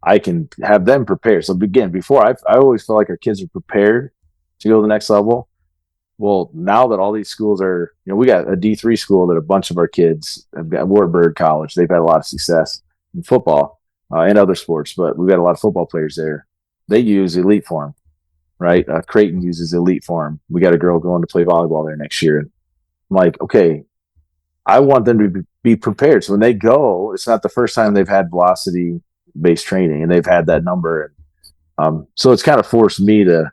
I can have them prepared. So again, before I always feel like our kids are prepared to go to the next level. Well, now that all these schools are, you know, we got a D3 school that a bunch of our kids have got, Wartburg College. They've had a lot of success in football and other sports, but we've got a lot of football players there. They use Elite Form, right? Creighton uses Elite Form. We got a girl going to play volleyball there next year. I'm like, okay, I want them to be prepared. So when they go, it's not the first time they've had velocity based training and they've had that number. So it's kind of forced me to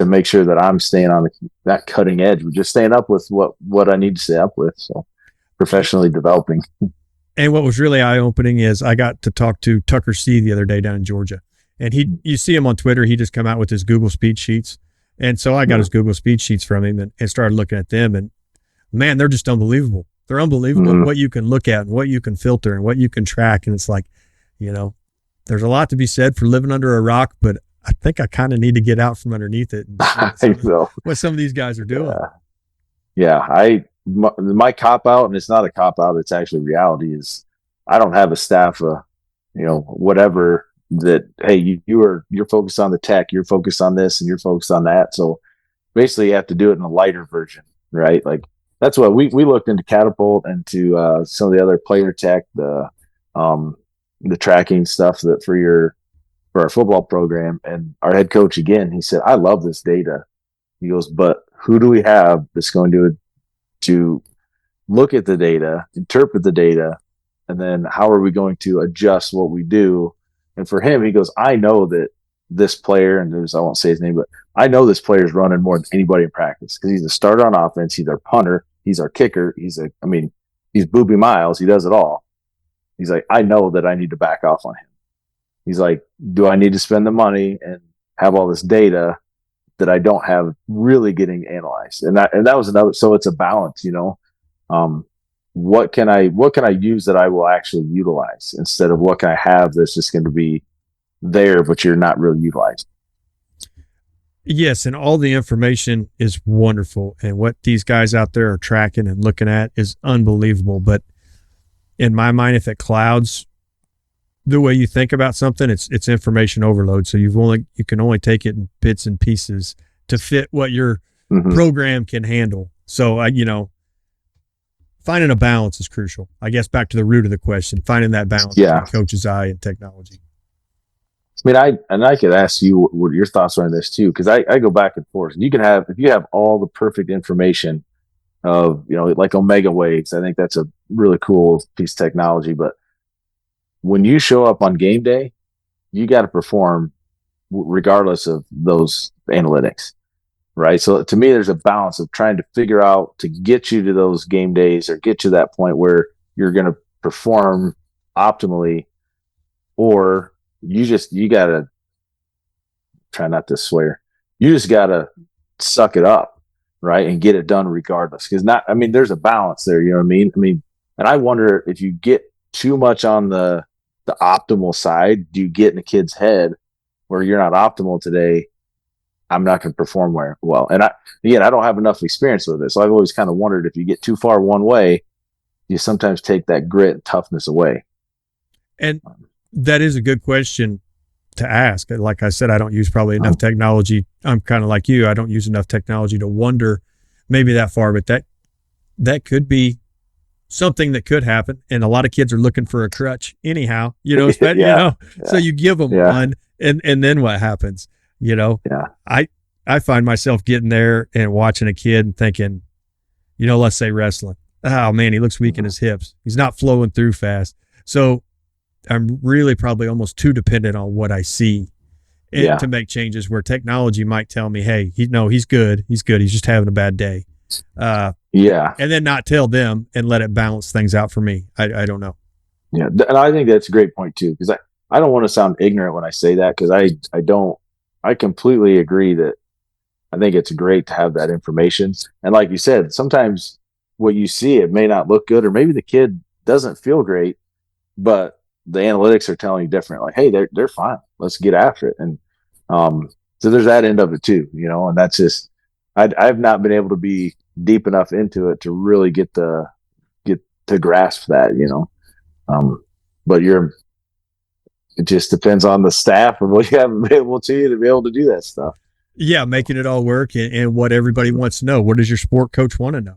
make sure that I'm staying on that cutting edge, just staying up with what I need to stay up with. So professionally developing. And what was really eye opening is I got to talk to Tucker C the other day down in Georgia, and you see him on Twitter. He just come out with his Google speed sheets. And so I got his Google speed sheets from him and started looking at them, and man, they're just unbelievable. They're unbelievable what you can look at and what you can filter and what you can track. And it's like, you know, there's a lot to be said for living under a rock, but I think I kind of need to get out from underneath it and see what some of these guys are doing. My cop out, and it's not a cop out, it's actually reality, is I don't have a staff of, you know, whatever that, hey, you're focused on the tech, you're focused on this and you're focused on that. So basically you have to do it in a lighter version, right? Like that's what we looked into Catapult and to some of the other player tech, the tracking stuff that for our football program. And our head coach, again, he said, I love this data. He goes, but who do we have that's going to look at the data, interpret the data, and then how are we going to adjust what we do? And for him, he goes, I know that this player, and I won't say his name, but I know this player is running more than anybody in practice because he's a starter on offense. He's our punter. He's our kicker. He's Boobie Miles. He does it all. He's like, I know that I need to back off on him. He's like, do I need to spend the money and have all this data that I don't have really getting analyzed? And that was another. So it's a balance, you know. What can I use that I will actually utilize instead of what can I have that's just going to be there, but you're not really utilizing. Yes, and all the information is wonderful, and what these guys out there are tracking and looking at is unbelievable. But in my mind, if it clouds the way you think about something, it's information overload. So you can only take it in bits and pieces to fit what your program can handle. So finding a balance is crucial. I guess back to the root of the question, finding that balance between coach's eye and technology. I mean, I could ask you what your thoughts are on this too, because I go back and forth. You can have if you have all the perfect information of like omega waves. I think that's a really cool piece of technology. But when you show up on game day, you got to perform regardless of those analytics, right? So to me, there's a balance of trying to figure out to get you to those game days or get to that point where you're going to perform optimally, or you got to try not to swear. You just got to suck it up, right, and get it done regardless. Because I mean, there's a balance there. You know what I mean? I mean, and I wonder if you get too much on the optimal side, do you get in a kid's head where you're not optimal today? I'm not going to perform well. And I don't have enough experience with this. So I've always kind of wondered if you get too far one way, you sometimes take that grit and toughness away. And that is a good question to ask. Like I said, I don't use probably enough technology. I'm kind of like you. I don't use enough technology to wonder maybe that far, but that could be something that could happen. And a lot of kids are looking for a crutch anyhow, so you give them one and then what happens, I find myself getting there and watching a kid and thinking, let's say wrestling. Oh man, he looks weak in his hips. He's not flowing through fast. So I'm really probably almost too dependent on what I see to make changes, where technology might tell me, hey, he's good. He's good. He's just having a bad day. And then not tell them and let it balance things out for me. I don't know. Yeah. And I think that's a great point too, because I don't want to sound ignorant when I say that, because I completely agree that I think it's great to have that information. And like you said, sometimes what you see, it may not look good, or maybe the kid doesn't feel great, but the analytics are telling you different. Like, hey, they're fine. Let's get after it. And so there's that end of it too, and that's just I've not been able to be deep enough into it to really get to grasp that, but it just depends on the staff and what you have available to you to be able to do that stuff. Yeah, making it all work and what everybody wants to know. What does your sport coach want to know?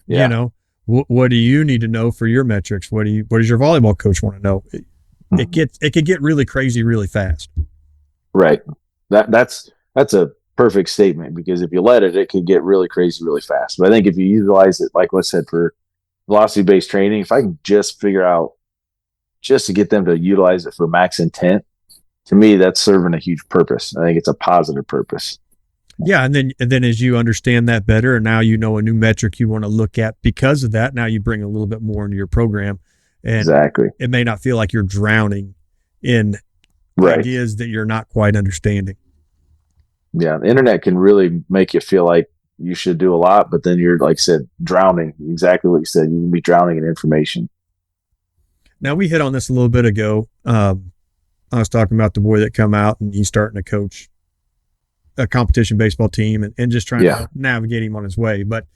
Yeah. What do you need to know for your metrics? What does your volleyball coach want to know? It could get really crazy really fast. Right. That's a perfect statement, because if you let it could get really crazy really fast. But I think if you utilize it, like I said, for velocity-based training, if I can just figure out just to get them to utilize it for max intent, to me, that's serving a huge purpose. I think it's a positive purpose. Yeah, and then as you understand that better, and now a new metric you want to look at because of that, now you bring a little bit more into your program, and exactly, it may not feel like you're drowning in ideas that you're not quite understanding. Yeah, the internet can really make you feel like you should do a lot, but then you're, like I said, drowning. Exactly what you said. You can be drowning in information. Now, we hit on this a little bit ago. I was talking about the boy that come out and he's starting to coach a competition baseball team and just trying to navigate him on his way. But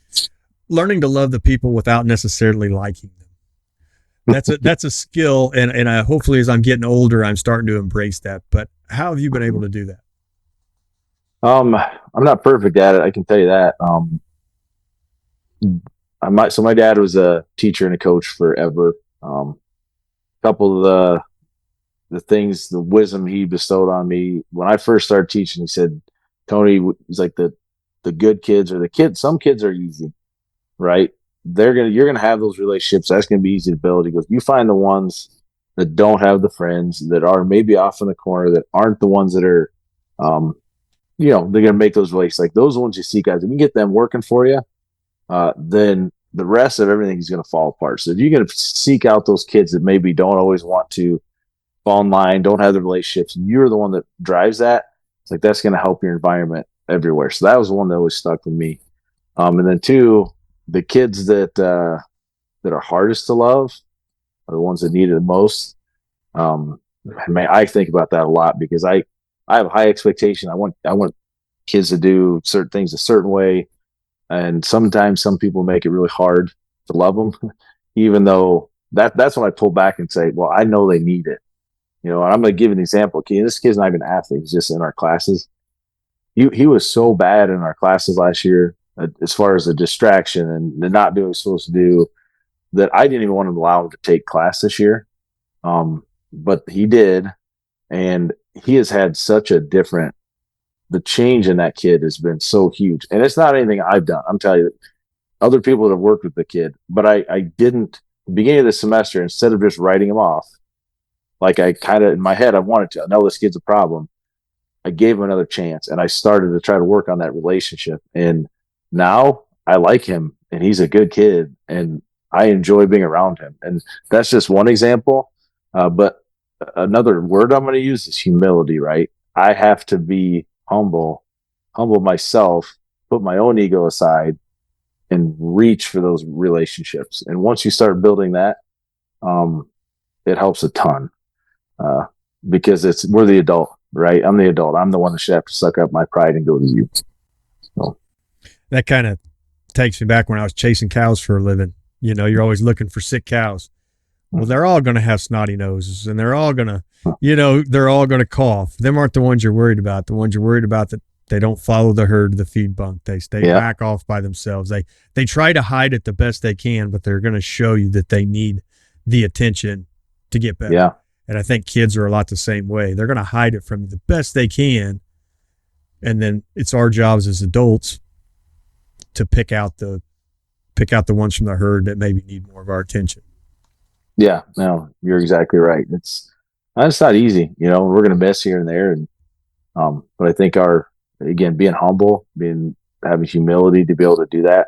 learning to love the people without necessarily liking them. That's a skill. And hopefully as I'm getting older, I'm starting to embrace that. But how have you been able to do that? I'm not perfect at it. I can tell you that. So my dad was a teacher and a coach forever. A couple of the things, the wisdom he bestowed on me when I first started teaching, he said, Tony, he's like the good kids, or the kids, some kids are easy, right? You're gonna have those relationships. That's gonna be easy to build. He goes, you find the ones that don't have the friends, that are maybe off in the corner, that aren't the ones that are, they're gonna make those relationships. Like those ones you see, guys, if you get them working for you, then the rest of everything is gonna fall apart. So if you're gonna seek out those kids that maybe don't always want to fall in line, don't have the relationships, you're the one that drives that. It's like that's going to help your environment everywhere. So that was the one that always stuck with me. And then two, the kids that are hardest to love are the ones that need it the most. I think about that a lot, because I have high expectation. I want kids to do certain things a certain way, and sometimes some people make it really hard to love them, even though that's when I pull back and say, well, I know they need it. And I'm going to give an example. This kid's not even an athlete. He's just in our classes. He was so bad in our classes last year, as far as the distraction and the not doing what he's supposed to do, that I didn't even want to allow him to take class this year. But he did. And he has had such a different, the change in that kid has been so huge. And it's not anything I've done. I'm telling you, other people that have worked with the kid, but I didn't, the beginning of the semester, instead of just writing him off, like I kind of in my head, I wanted to, I know this kid's a problem. I gave him another chance and I started to try to work on that relationship. And now I like him and he's a good kid and I enjoy being around him. And that's just one example. But another word I'm going to use is humility, right? I have to be humble myself, put my own ego aside and reach for those relationships. And once you start building that, um, it helps a ton uh, because we're the adult, right? I'm the adult. I'm the one that should have to suck up my pride and go to you. So That kind of takes me back when I was chasing cows for a living. You're always looking for sick cows. Well, they're all going to have snotty noses and they're all going to, they're all going to cough. Them aren't the ones you're worried about. The ones you're worried about that they don't follow the herd to the feed bunk. They stay back off by themselves. They try to hide it the best they can, but they're going to show you that they need the attention to get better. Yeah. And I think kids are a lot the same way. They're going to hide it from you the best they can. And then it's our jobs as adults to pick out the ones from the herd that maybe need more of our attention. Yeah, no, you're exactly right. It's not easy, we're going to miss here and there. And, but I think being humble, having humility to be able to do that,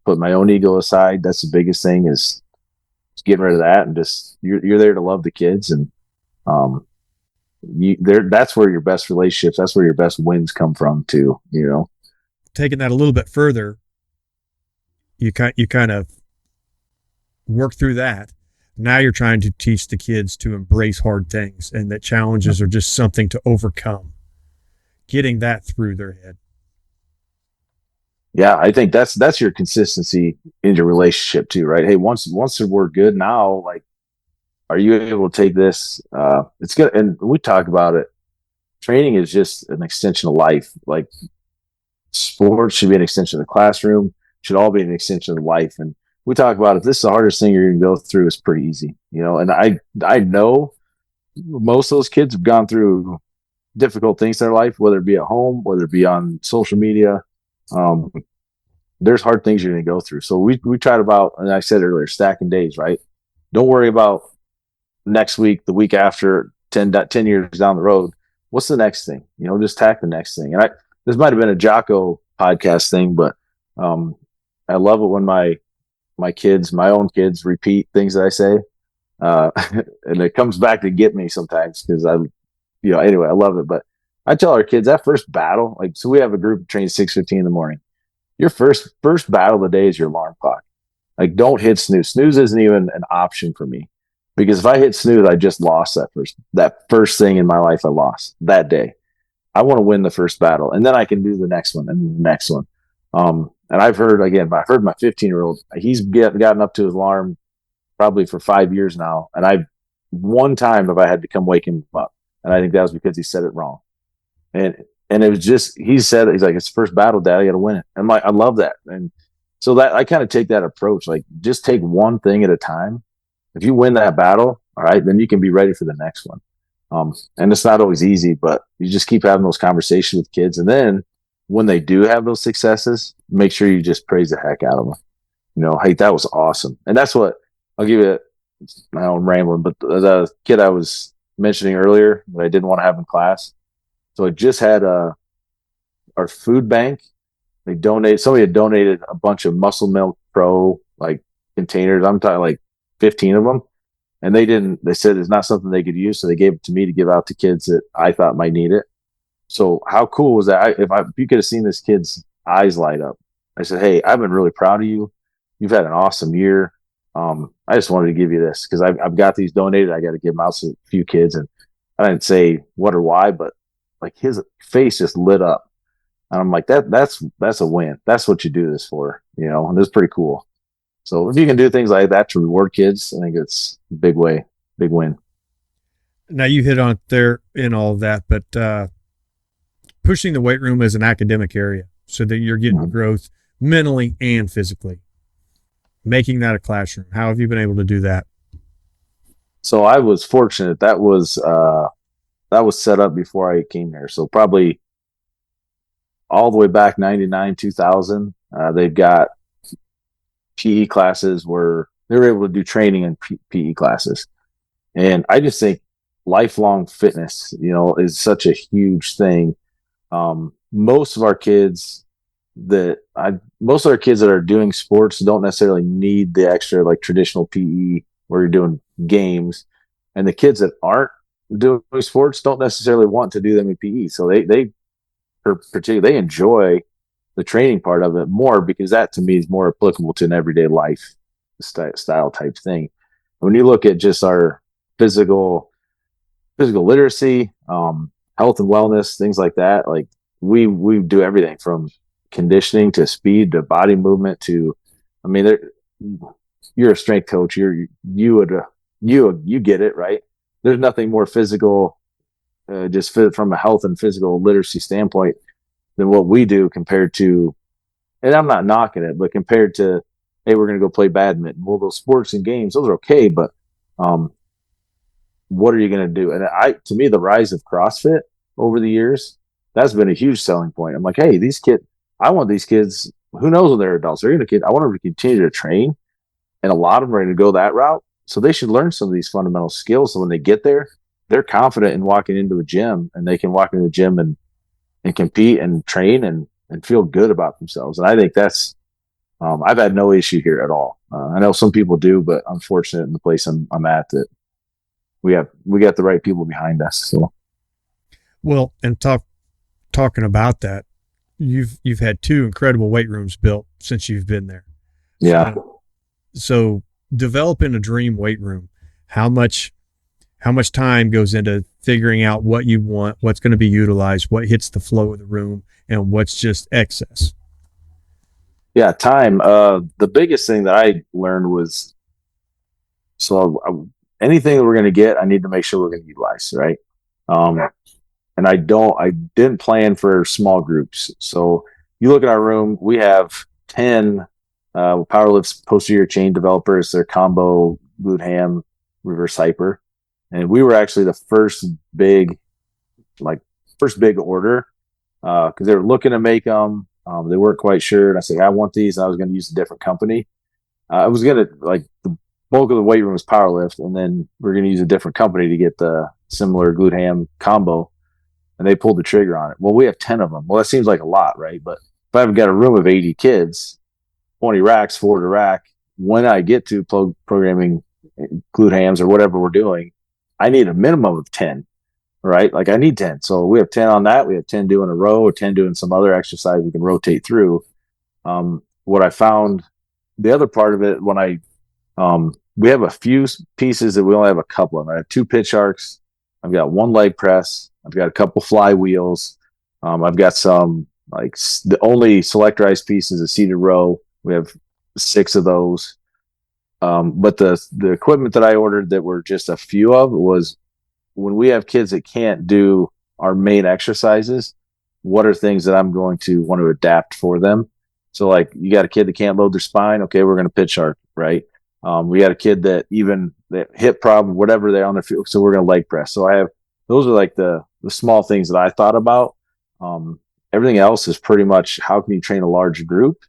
put my own ego aside. That's the biggest thing is getting rid of that. And just, you're there to love the kids. And, that's where your best relationships, that's where your best wins come from too, Taking that a little bit further, you kind of work through that. Now you're trying to teach the kids to embrace hard things and that challenges are just something to overcome. Getting that through their head. Yeah, I think that's your consistency in your relationship too, right? Hey, once we're good now, like, are you able to take this? It's good, and we talk about it. Training is just an extension of life. Like sports should be an extension of the classroom. Should all be an extension of life. And we talk about if this is the hardest thing you're going to go through, it's pretty easy, And I know most of those kids have gone through difficult things in their life, whether it be at home, whether it be on social media. There's hard things you're going to go through. So we tried about, and I said earlier, stacking days, right? Don't worry about next week, the week after, 10 years down the road. What's the next thing? Just tack the next thing. And this might have been a Jocko podcast thing, but I love it when my own kids repeat things that I say. And it comes back to get me sometimes because anyway, I love it. But I tell our kids that first battle, so we have a group that trains 6:15 in the morning. Your first battle of the day is your alarm clock. Don't hit snooze. Snooze isn't even an option for me because if I hit snooze, I just lost that first thing in my life I lost that day. I want to win the first battle and then I can do the next one and the next one. And I've heard my 15-year-old, he's gotten up to his alarm probably for 5 years now. And one time have I had to come wake him up. And I think that was because he said it wrong. And it was just, he's like, it's the first battle, Dad, I got to win it. And I love that. And so that I kind of take that approach, just take one thing at a time. If you win that battle, all right, then you can be ready for the next one. And it's not always easy, but you just keep having those conversations with kids. And then when they do have those successes, make sure you just praise the heck out of them. Hey, that was awesome. And that's what I'll give you my own rambling, but the kid I was mentioning earlier that I didn't want to have in class. So I just had our food bank. Somebody had donated a bunch of Muscle Milk Pro containers. I'm talking 15 of them. And they said it's not something they could use. So they gave it to me to give out to kids that I thought might need it. So how cool was that? If you could have seen this kid's eyes light up, I said, hey, I've been really proud of you. You've had an awesome year. I just wanted to give you this because I've got these donated. I got to give them out to a few kids. And I didn't say what or why, but his face just lit up. And I'm like, that's a win. That's what you do this for, and it's pretty cool. So if you can do things like that to reward kids, I think it's a big win. Now you hit on it there in all of that, but pushing the weight room as an academic area so that you're getting growth mentally and physically, making that a classroom. How have you been able to do that? So I was fortunate. That was was set up before I came here. So probably all the way back 99, 2000, they've got PE classes where they were able to do training in PE classes. And I just think lifelong fitness, is such a huge thing. Most of our kids most of our kids that are doing sports don't necessarily need the extra like traditional PE where you're doing games, and the kids that aren't doing sports don't necessarily want to do them in PE. So they particularly they enjoy the training part of it more because that to me is more applicable to an everyday life style type thing. When you look at just our physical literacy, health and wellness, things like that, like we do everything from conditioning to speed to body movement to, I mean, you're a strength coach. You get it, right? There's nothing more physical, just from a health and physical literacy standpoint than what we do compared to, and I'm not knocking it, but compared to, hey, we're going to go play badminton. Well, those sports and games, those are okay, but what are you going to do? And to me, the rise of CrossFit over the years, that's been a huge selling point. I'm like, hey, I want these kids, who knows when they're adults, they're going to, I want them to continue to train. And a lot of them are going to go that route. So they should learn some of these fundamental skills. So when they get there, they're confident in walking into a gym, and they can walk into the gym and compete and train and feel good about themselves. And I think that's, I've had no issue here at all. I know some people do, but I'm fortunate in the place I'm at that we got the right people behind us. So, well, and talking about that, you've had 2 incredible weight rooms built since you've been there. Yeah. So developing a dream weight room, how much time goes into figuring out what you want, what's going to be utilized, what hits the flow of the room, and what's just excess? Yeah, time. The biggest thing that I learned was, anything that we're going to get, I need to make sure we're going to utilize, right? And I didn't plan for small groups. So you look at our room, we have 10 powerlifts posterior chain developers. They're combo glute ham reverse hyper, and we were actually the first big order because they were looking to make them. They weren't quite sure, and I said, I want these, and I was going to use a different company. I was going to, like, the bulk of the weight room was powerlift, and then we're going to use a different company to get the similar glute ham combo, and they pulled the trigger on it. Well, we have 10 of them. Well, that seems like a lot, right? But if I've got a room of 80 kids, 20 racks, 4 to rack, when I get to programming glute hams or whatever we're doing, I need a minimum of 10, right? Like I need 10. So we have 10 on that. We have 10 doing a row, or 10 doing some other exercise we can rotate through. What I found, the other part of it, when we have a few pieces that we only have a couple of. I have 2 pitch arcs. I've got 1 leg press. I've got a couple flywheels. I've got some, like, the only selectorized piece is a seated row. We have 6 of those. But the equipment that I ordered that were just a few of was, when we have kids that can't do our main exercises, what are things that I'm going to want to adapt for them? So, like, you got a kid that can't load their spine. Okay, we're going to pitch arc, right? We got a kid that hip problem, whatever they're on their field. So we're going to leg press. So those are like the small things that I thought about. Everything else is pretty much, how can you train a large group?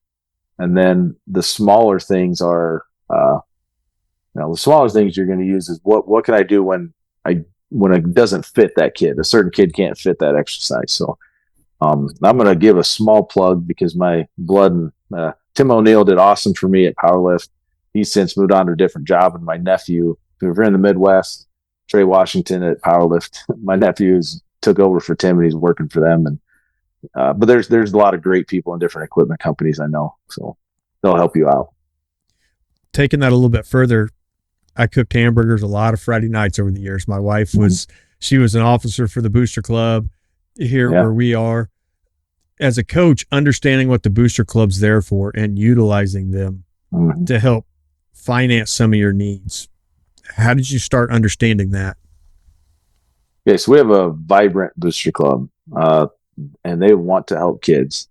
And then the smaller things are, the smaller things you're going to use is what can I do when it doesn't fit that kid? A certain kid can't fit that exercise. So I'm going to give a small plug because my blood and Tim O'Neill did awesome for me at Powerlift. He's since moved on to a different job, and my nephew, if you're in the Midwest, Trey Washington at Powerlift, my nephew's took over for Tim, and he's working for them. And but there's a lot of great people in different equipment companies I know, so they'll help you out. Taking that a little bit further, I cooked hamburgers a lot of Friday nights over the years. My wife was an officer for the Booster Club here where we are. As a coach, understanding what the Booster Club's there for and utilizing them to help finance some of your needs. How did you start understanding that? Okay, so we have a vibrant Booster Club, and they want to help kids.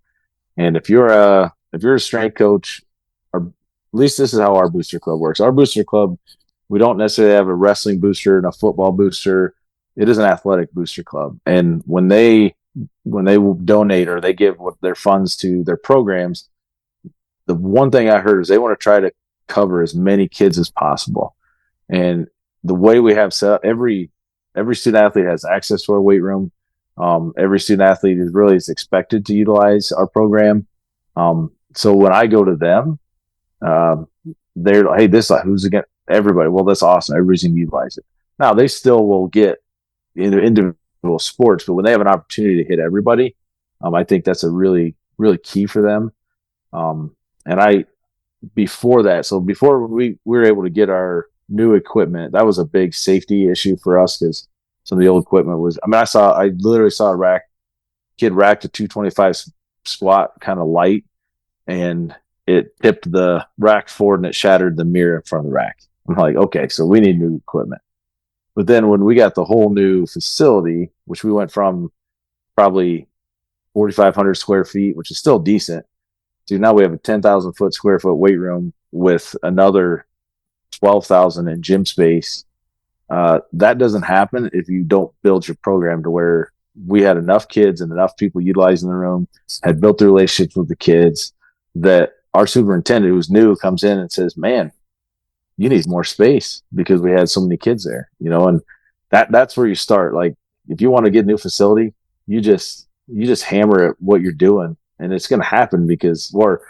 And if you're a strength coach, or at least this is how our Booster Club works. Our Booster Club, we don't necessarily have a wrestling booster and a football booster. it is an athletic booster club. And when they donate or they give what their funds to their programs, the one thing I heard is they want to try to cover as many kids as possible. And the way we have set up, every student athlete has access to our weight room. Every student athlete is expected to utilize our program. So when I go to them, um, they're like, hey, this who's against everybody? Well, that's awesome. Everybody's going to utilize it. Now they still will get into individual sports, but when they have an opportunity to hit everybody, I think that's a really, really key for them. And I, before that, so before we were able to get our new equipment, that was a big safety issue for us because some of the old equipment was, I literally saw a kid racked a 225 squat kind of light, and it tipped the rack forward and it shattered the mirror in front of the rack. I'm like, okay, so we need new equipment. But then when we got the whole new facility, which we went from probably 4,500 square feet, which is still decent, to now we have a 10,000 square foot weight room with another 12,000 in gym space. That doesn't happen if you don't build your program to where we had enough kids and enough people utilizing the room, had built the relationships with the kids, that our superintendent, who's new, comes in and says, man, you need more space because we had so many kids there, and that's where you start. Like, if you want to get a new facility, you just hammer at what you're doing, and it's going to happen or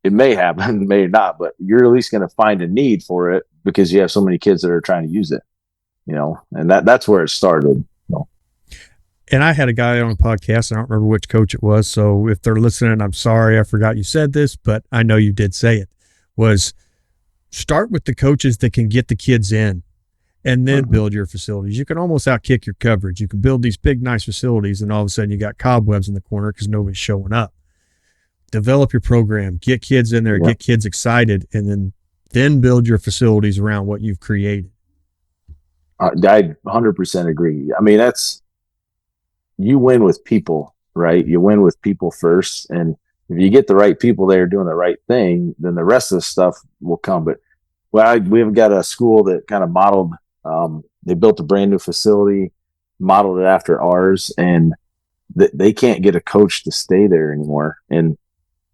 it may happen, may not, but you're at least going to find a need for it because you have so many kids that are trying to use it, and that's where it started. And I had a guy on a podcast, I don't remember which coach it was, so if they're listening, I'm sorry, I forgot you said this, but I know you did say it, was start with the coaches that can get the kids in and then build your facilities. You can almost outkick your coverage. You can build these big, nice facilities, and all of a sudden you got cobwebs in the corner because nobody's showing up. Develop your program, get kids in there, get kids excited, and then build your facilities around what you've created. I 100% agree. I mean, you win with people, right? You win with people first. And if you get the right people there doing the right thing, then the rest of the stuff will come. But we've got a school that kind of modeled, they built a brand new facility, modeled it after ours, and they can't get a coach to stay there anymore. And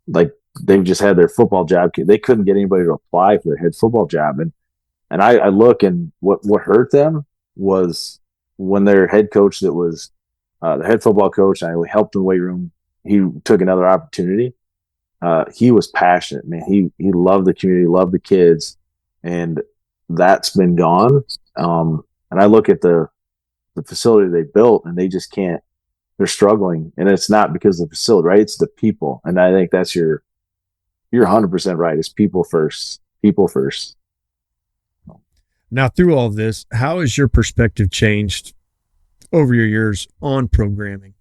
like, they've just had their football job. They couldn't get anybody to apply for their head football job. And I look, and what hurt them was when their head coach that was the head football coach, I helped in the weight room. He took another opportunity. He was passionate, man. He loved the community, loved the kids, and that's been gone. And I look at the facility they built, and they just can't. They're struggling, and it's not because of the facility, right? It's the people, and I think that's you're 100% right. It's people first. People first. Now, through all of this, how has your perspective changed over your years on programming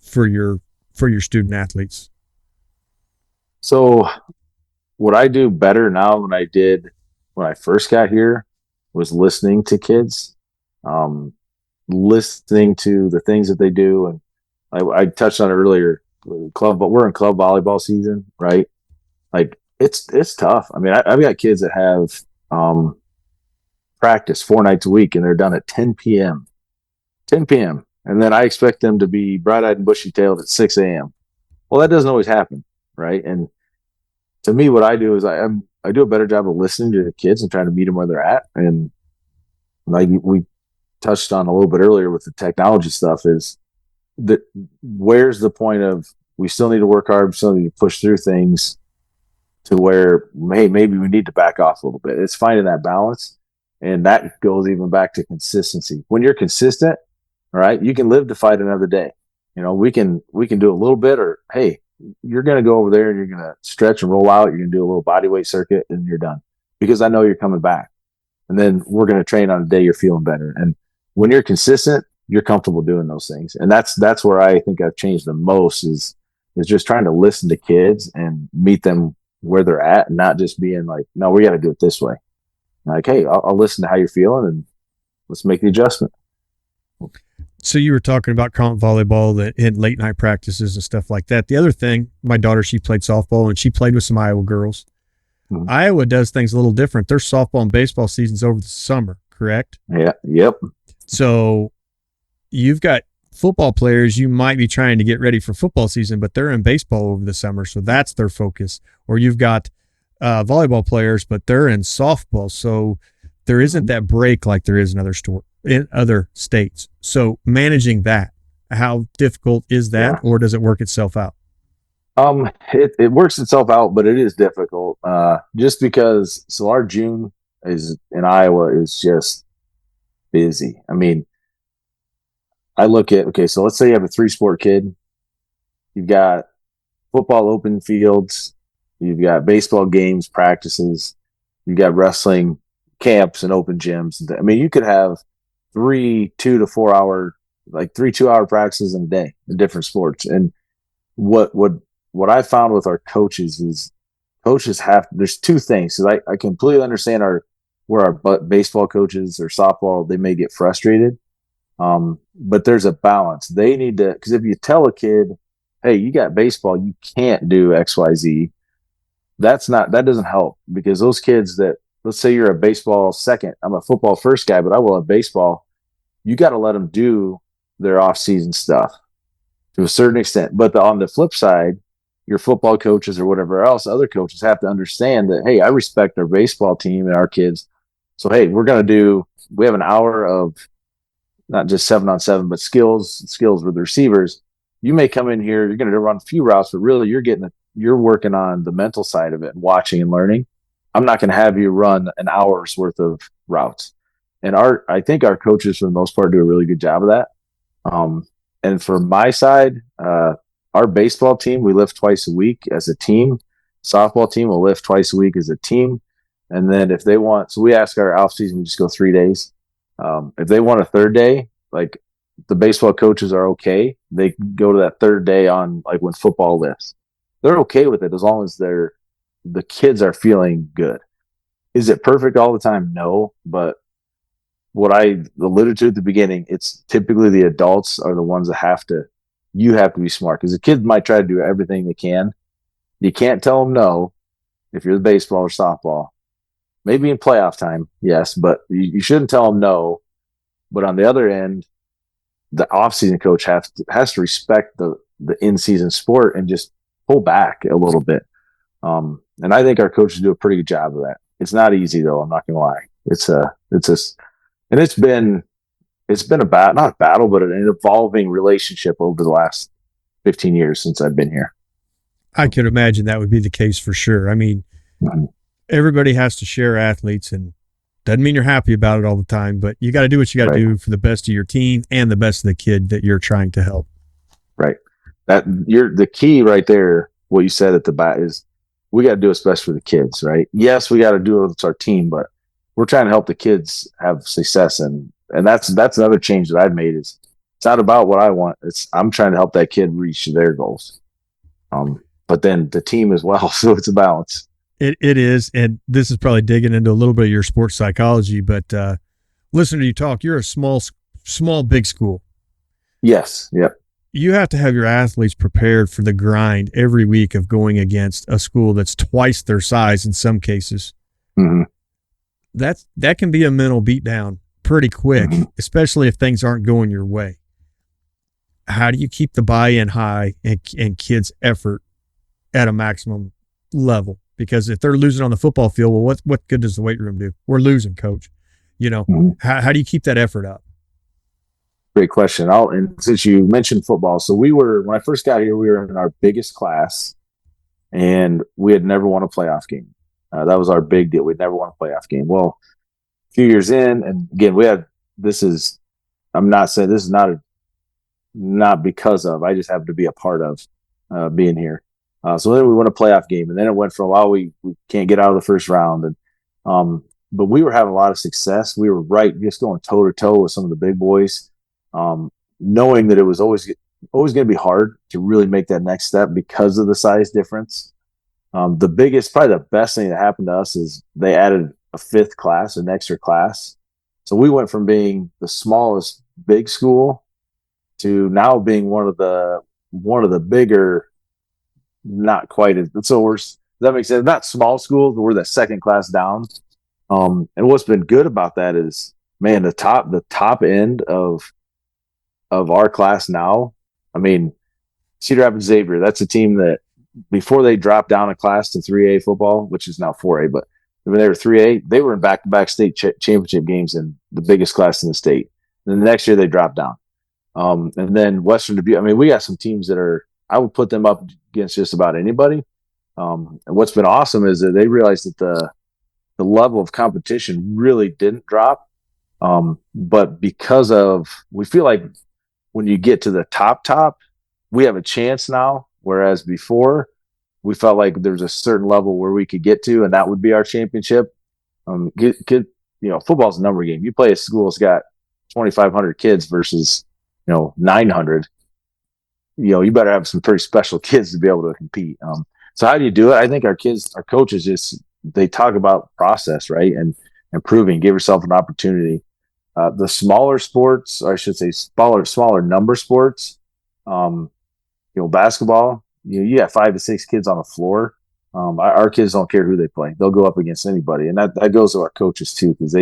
for your student athletes? So what I do better now than I did when I first got here was listening to kids, listening to the things that they do. And I touched on it earlier, but we're in club volleyball season, right? Like, it's tough. I mean, I've got kids that have practice 4 nights a week, and they're done at 10 p.m. And then I expect them to be bright-eyed and bushy-tailed at 6 a.m. Well, that doesn't always happen, right? And to me, what I do is I do a better job of listening to the kids and trying to meet them where they're at. And like we touched on a little bit earlier with the technology stuff, is that where's the point of we still need to work hard, we still need to push through things to where, hey, maybe we need to back off a little bit. It's finding that balance. And that goes even back to consistency. When you're consistent, all right, you can live to fight another day. We can do a little bit, or hey, you're going to go over there and you're going to stretch and roll out. You're going to do a little body weight circuit, and you're done, because I know you're coming back. And then we're going to train on a day you're feeling better. And when you're consistent, you're comfortable doing those things. And that's where I think I've changed the most is just trying to listen to kids and meet them where they're at, and not just being like, no, we got to do it this way. Like, hey, I'll listen to how you're feeling, and let's make the adjustment. So you were talking about comp volleyball that in late night practices and stuff like that. The other thing, my daughter, she played softball, and she played with some Iowa girls. Mm-hmm. Iowa does things a little different. Their softball and baseball seasons over the summer, correct? Yeah. Yep. So you've got football players you might be trying to get ready for football season, but they're in baseball over the summer, so that's their focus. Or you've got volleyball players, but they're in softball, so there isn't that break like there is in other states. So managing that, how difficult is that, Yeah. or does it work itself out? It works itself out, but it is difficult. Just because so our June is in Iowa is just busy. I mean, I look at okay, so let's say you have a three sport kid. You've got football open fields, you've got baseball games, practices, you've got wrestling camps and open gyms. I mean, you could have three 2 to 4 hour, like 3 2 hour practices in a day in different sports. And what what what I found with our coaches is coaches have there's two things. So I completely understand where our baseball coaches or softball they may get frustrated, but there's a balance. They need to because if you tell a kid, "Hey, you got baseball, you can't do X, Y, Z," that doesn't help because those kids that let's say you're a baseball second, I'm a football first guy, but I will have baseball. You got to let them do their off season stuff to a certain extent. But on the flip side, your football coaches or whatever else, other coaches have to understand that, hey, I respect our baseball team and our kids. So, hey, we have an hour of not just 7-on-7, but skills with the receivers. You may come in here, you're going to run a few routes, but really you're working on the mental side of it and watching and learning. I'm not going to have you run an hour's worth of routes. And I think our coaches for the most part do a really good job of that. And for my side, our baseball team, we lift twice a week as a team. Softball team will lift twice a week as a team. And then if they want, so we ask our off season, we just go 3 days. If they want a third day, like the baseball coaches are okay. They go to that third day on like when football lifts. They're okay with it as long as the kids are feeling good. Is it perfect all the time? No, but what I alluded to at the beginning, it's typically the adults are the ones that you have to be smart because the kids might try to do everything they can. You can't tell them no if you're the baseball or softball. Maybe in playoff time, yes, but you shouldn't tell them no. But on the other end, the off-season coach has to respect the in-season sport and just pull back a little bit. And I think our coaches do a pretty good job of that. It's not easy though. I'm not gonna lie. And it's been not a battle, but an evolving relationship over the last 15 years since I've been here. I could imagine that would be the case for sure. I mean, everybody has to share athletes, and doesn't mean you're happy about it all the time, but you got to do what you got to do for the best of your team and the best of the kid that you're trying to help. Right. You're the key right there. What you said at the bat is we got to do what's best for the kids, right? Yes, we got to do it with our team, but we're trying to help the kids have success. And that's another change that I've made is it's not about what I want. I'm trying to help that kid reach their goals. But then the team as well. So it's a balance. It is. And this is probably digging into a little bit of your sports psychology, but listening to you talk, you're a small, big school. Yes. Yep. You have to have your athletes prepared for the grind every week of going against a school that's twice their size in some cases. Mm-hmm. That can be a mental beatdown pretty quick, especially if things aren't going your way. How do you keep the buy-in high and kids' effort at a maximum level? Because if they're losing on the football field, well, what good does the weight room do? We're losing, coach. How do you keep that effort up? Great question. And since you mentioned football, so when I first got here, we were in our biggest class, and we had never won a playoff game. That was our big deal. We'd never won a playoff game. Well, a few years in, and again, I'm not saying this is not because of, I just happened to be a part of being here. So then we won a playoff game, and then it went for a while. We can't get out of the first round, but we were having a lot of success. We were just going toe to toe with some of the big boys, knowing that it was always going to be hard to really make that next step because of the size difference. Probably the best thing that happened to us is they added a fifth class, an extra class. So we went from being the smallest big school to now being one of the bigger, not quite as, so does that make sense? Not small schools, but we're the second class down. And what's been good about that is, man, the top end of of our class now, I mean, Cedar Rapids Xavier, that's a team that before they dropped down a class to 3A football, which is now 4A, but when they were 3A, they were in back-to-back state championship games in the biggest class in the state. And then the next year they dropped down. And then Western Dubuque, I mean, we got some teams that are, I would put them up against just about anybody. And what's been awesome is that they realized that the level of competition really didn't drop. But because of, we feel like when you get to the top, we have a chance now. Whereas before, we felt like there's a certain level where we could get to, and that would be our championship. Football's a number game. You play a school that's got 2,500 kids versus 900. You better have some pretty special kids to be able to compete. So how do you do it? I think our coaches they talk about process, right, and improving. Give yourself an opportunity. The smaller sports, or I should say, smaller number sports. Basketball. You have 5 to 6 kids on the floor. Our kids don't care who they play; they'll go up against anybody, and that goes to our coaches too, because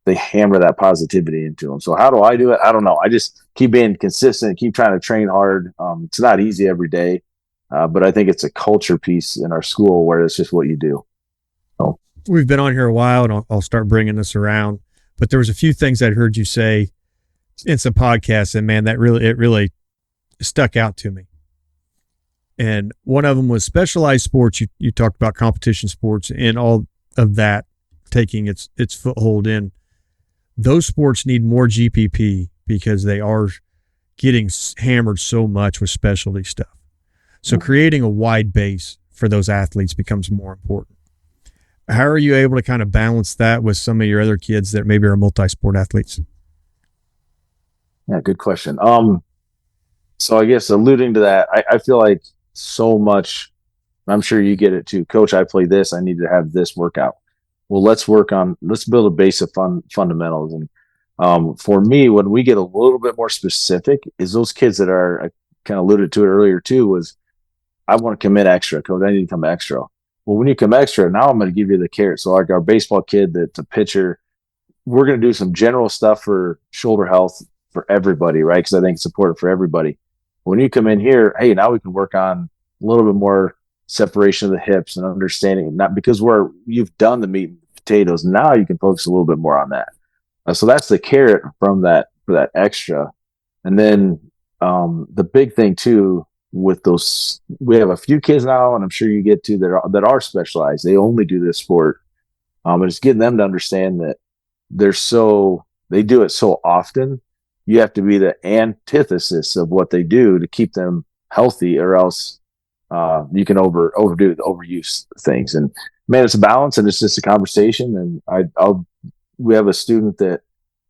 they hammer that positivity into them. So how do I do it? I don't know. I just keep being consistent, keep trying to train hard. It's not easy every day, but I think it's a culture piece in our school where it's just what you do. So We've been on here a while, and I'll start bringing this around. But there was a few things I'd heard you say in some podcasts, and man, it really stuck out to me. And one of them was specialized sports. You talked about competition sports and all of that taking its foothold in. Those sports need more GPP because they are getting hammered so much with specialty stuff. So creating a wide base for those athletes becomes more important. How are you able to kind of balance that with some of your other kids that maybe are multi-sport athletes? Yeah, good question. So I guess alluding to that, I feel like so much, I'm sure you get it too. Coach, I play this, I need to have this workout. Well, let's build a base of fundamentals. And for me, when we get a little bit more specific, is those kids that are, I kind of alluded to it earlier too, was I want to commit extra. Coach, I need to come extra. Well, when you come extra, now I'm going to give you the carrot. So like our baseball kid that's a pitcher, we're going to do some general stuff for shoulder health for everybody, right? Because I think it's important for everybody. When you come in here, hey, now we can work on a little bit more separation of the hips and understanding, not because you've done the meat and potatoes. Now you can focus a little bit more on that. So that's the carrot from that for that extra. And then the big thing too with those, we have a few kids now, and I'm sure you get to that are specialized. They only do this sport, but it's getting them to understand that they do it so often. You have to be the antithesis of what they do to keep them healthy, or else you can overuse things. And man, it's a balance, and it's just a conversation. And we have a student that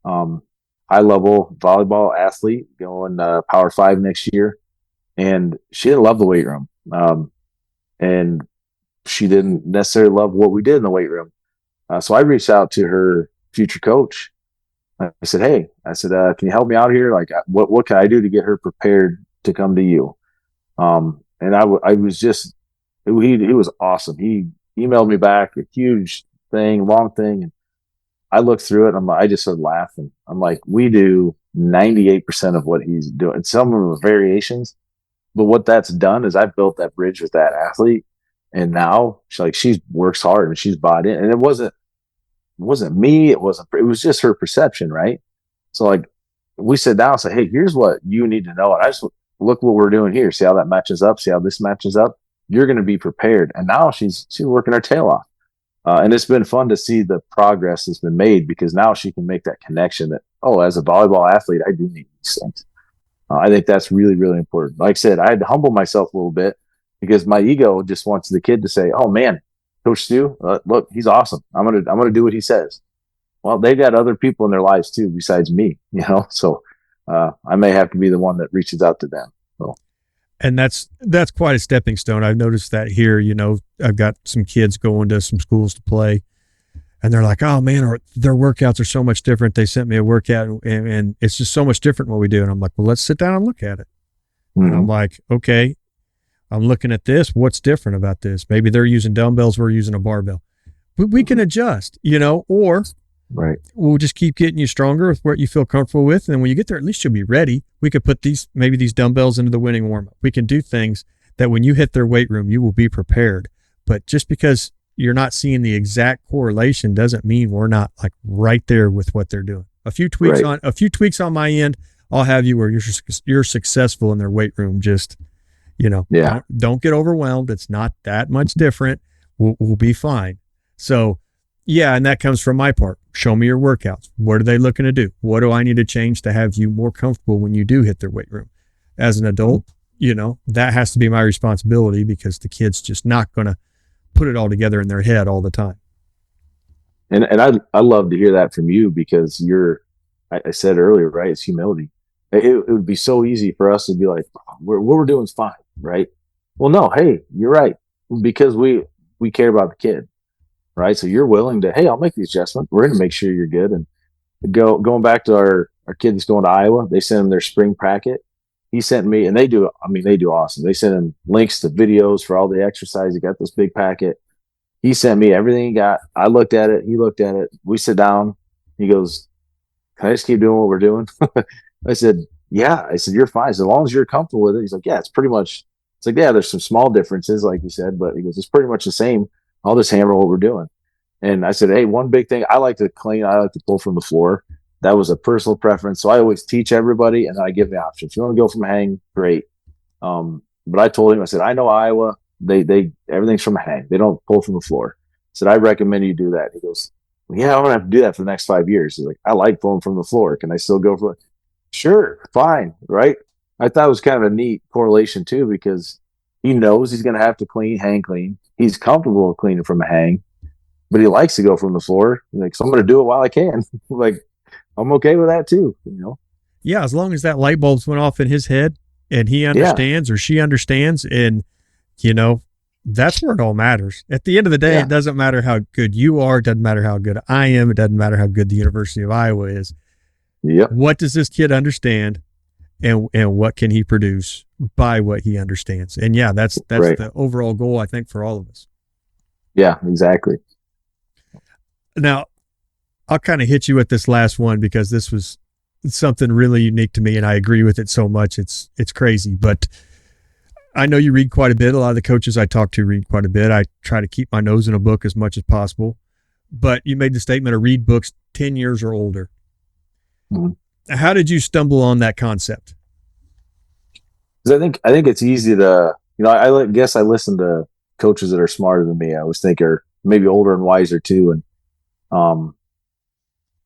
high level volleyball athlete going Power 5 next year, and she didn't love the weight room, and she didn't necessarily love what we did in the weight room. So I reached out to her future coach. I said, hey, can you help me out here? Like, what can I do to get her prepared to come to you? And I was just, he was awesome. He emailed me back a huge thing, long thing. And I looked through it, and I just started laughing. I'm like, we do 98% of what he's doing. Some of them are variations, but what that's done is I've built that bridge with that athlete. And now she works hard and she's bought in. And it wasn't me. It was just her perception. Right. So like we sit down and say, hey, here's what you need to know. And I just look what we're doing here. See how that matches up. See how this matches up. You're going to be prepared. And now she's working her tail off. And it's been fun to see the progress that's been made, because now she can make that connection that, as a volleyball athlete, I do need these things. I think that's really, really important. Like I said, I had to humble myself a little bit, because my ego just wants the kid to say, oh man, Coach Stu, look, he's awesome. I'm gonna do what he says. Well, they got other people in their lives too besides me, So I may have to be the one that reaches out to them. So. And that's quite a stepping stone. I've noticed that here. I've got some kids going to some schools to play, and they're like, oh man, their workouts are so much different. They sent me a workout, and it's just so much different what we do. And I'm like, well, let's sit down and look at it. Mm-hmm. And I'm like, okay, I'm looking at this. What's different about this? Maybe they're using dumbbells. We're using a barbell. We can adjust, or Right. We'll just keep getting you stronger with what you feel comfortable with. And when you get there, at least you'll be ready. We could put maybe these dumbbells into the winning warm up. We can do things that when you hit their weight room, you will be prepared. But just because you're not seeing the exact correlation doesn't mean we're not like right there with what they're doing. A few tweaks on my end, I'll have you where you're successful in their weight room. Just, don't get overwhelmed. It's not that much different. We'll be fine. So, yeah, and that comes from my part. Show me your workouts. What are they looking to do? What do I need to change to have you more comfortable when you do hit their weight room? As an adult, that has to be my responsibility because the kid's just not going to put it all together in their head all the time. And I love to hear that from you because I said earlier, right? It's humility. It would be so easy for us to be like, what we're doing is fine, right? Well, no, hey, you're right. Because we care about the kid. Right. So you're willing to, hey, I'll make the adjustment. We're going to make sure you're good. And going back to our kid that's going to Iowa, they sent him their spring packet. He sent me, and they do awesome. They sent him links to videos for all the exercise. He got this big packet. He sent me everything he got. I looked at it. He looked at it. We sit down. He goes, can I just keep doing what we're doing? I said, yeah. I said, you're fine. As long as you're comfortable with it. He's like, yeah, it's pretty much, it's like, yeah, there's some small differences, like you said, but he goes, it's pretty much the same. I'll just hammer what we're doing. And I said, hey, one big thing, I like to clean. I like to pull from the floor. That was a personal preference. So I always teach everybody and I give the option. If you want to go from hang, great. But I told him, I said, I know Iowa, they everything's from a hang. They don't pull from the floor. I said, I recommend you do that. He goes, well, yeah, I'm going to have to do that for the next 5 years. He's like, I like pulling from the floor. Can I still go for it? Sure, fine, right? I thought it was kind of a neat correlation too, because he knows he's going to have to hang clean. He's comfortable with cleaning from a hang, but he likes to go from the floor. Like, so I'm going to do it while I can. Like, I'm okay with that too, Yeah, as long as that light bulb's went off in his head and he understands or she understands, and that's where it all matters. At the end of the day, it doesn't matter how good you are. It doesn't matter how good I am. It doesn't matter how good the University of Iowa is. Yep. What does this kid understand, and what can he produce by what he understands? And yeah, that's right. The overall goal, I think, for all of us. Yeah, exactly. Now, I'll kind of hit you with this last one because this was something really unique to me, and I agree with it so much. It's crazy, but I know you read quite a bit. A lot of the coaches I talk to read quite a bit. I try to keep my nose in a book as much as possible, but you made the statement to read books 10 years or older. Mm-hmm. How did you stumble on that concept? Because I think it's easy to, I guess I listen to coaches that are smarter than me. I always think are maybe older and wiser too. And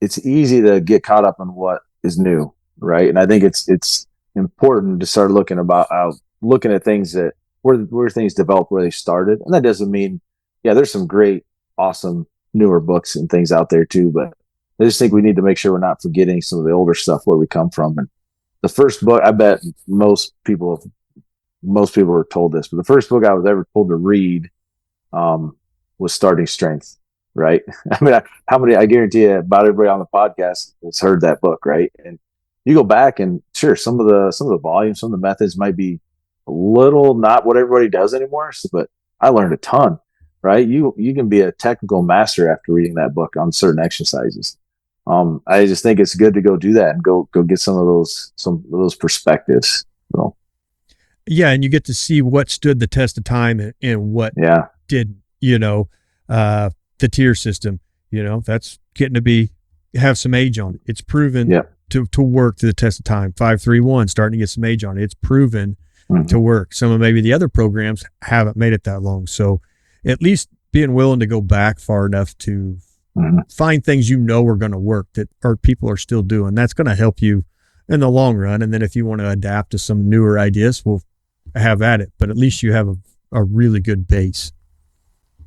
it's easy to get caught up in what is new, right? And I think it's important to start looking at things that where things develop, where they started. And that doesn't mean, there's some great, awesome, newer books and things out there too. But I just think we need to make sure we're not forgetting some of the older stuff where we come from. And the first book, I bet most people were told this, but the first book I was ever told to read was Starting Strength. Right. I mean, I guarantee you about everybody on the podcast has heard that book. Right. And you go back and sure, some of the volumes, some of the methods might be a little not what everybody does anymore. But I learned a ton, right? You can be a technical master after reading that book on certain exercises. I just think it's good to go do that and go get some of those perspectives. Yeah. And you get to see what stood the test of time and what didn't, the tier system, that's getting to have some age on it. It's proven to work to the test of time. 5-3-1 starting to get some age on it. It's proven to work. Some of maybe the other programs haven't made it that long. So at least being willing to go back far enough to find things are going to work that people are still doing. That's going to help you in the long run. And then if you want to adapt to some newer ideas, we'll have at it. But at least you have a really good base.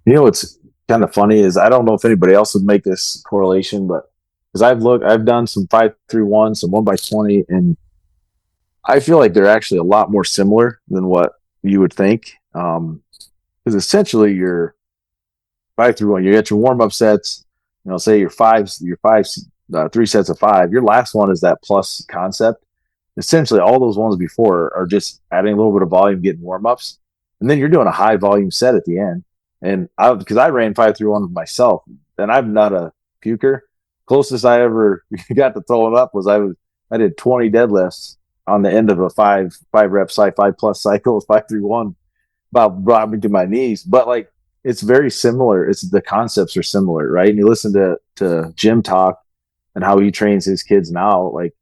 What's kind of funny is I don't know if anybody else would make this correlation, but because I've done some 5-3-1, some 1x20, and I feel like they're actually a lot more similar than what you would think. Because essentially your 5-3-1, you get your warm-up sets, say your 3 sets of 5, your last one is that plus concept. Essentially all those ones before are just adding a little bit of volume, getting warm-ups, and then you're doing a high volume set at the end. And because I ran 5-3-1 myself, and I'm not a puker, closest I ever got to throwing up was I did 20 deadlifts on the end of a five rep 5+ cycle with 5-3-1. About brought me to my knees, but like it's very similar. It's the concepts are similar, right? And you listen to Jim talk and how he trains his kids now, like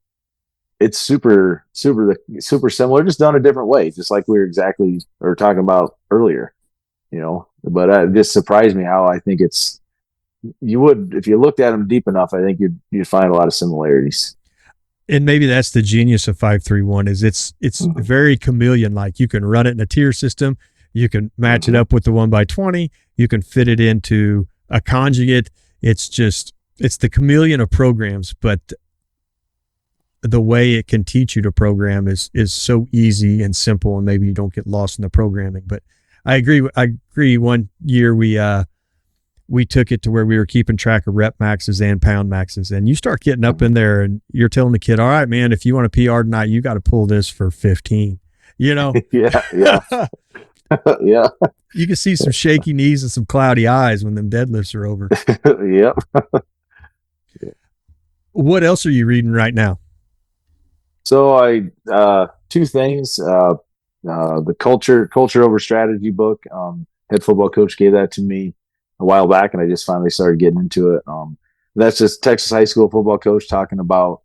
it's super similar, just done a different way, just like we were talking about earlier, you know. But it just surprised me how I think it's you would if you looked at them deep enough, I think you'd find a lot of similarities. And maybe that's the genius of 531 is it's Mm-hmm. very chameleon like. You can run it in a tier system, you can match it up with the 1x20, you can fit it into a conjugate. It's the chameleon of programs, but the way it can teach you to program is so easy and simple, and maybe you don't get lost in the programming. But I agree. One year we took it to where we were keeping track of rep maxes and pound maxes, and you start getting up in there and you're telling the kid, all right, man, if you want a PR tonight, you got to pull this for 15, you know. Yeah. Yeah. You can see some shaky knees and some cloudy eyes when them deadlifts are over. Yep. What else are you reading right now? So I two things. The culture over strategy book. Head football coach gave that to me a while back, and I just finally started getting into it. That's just Texas high school football coach talking about.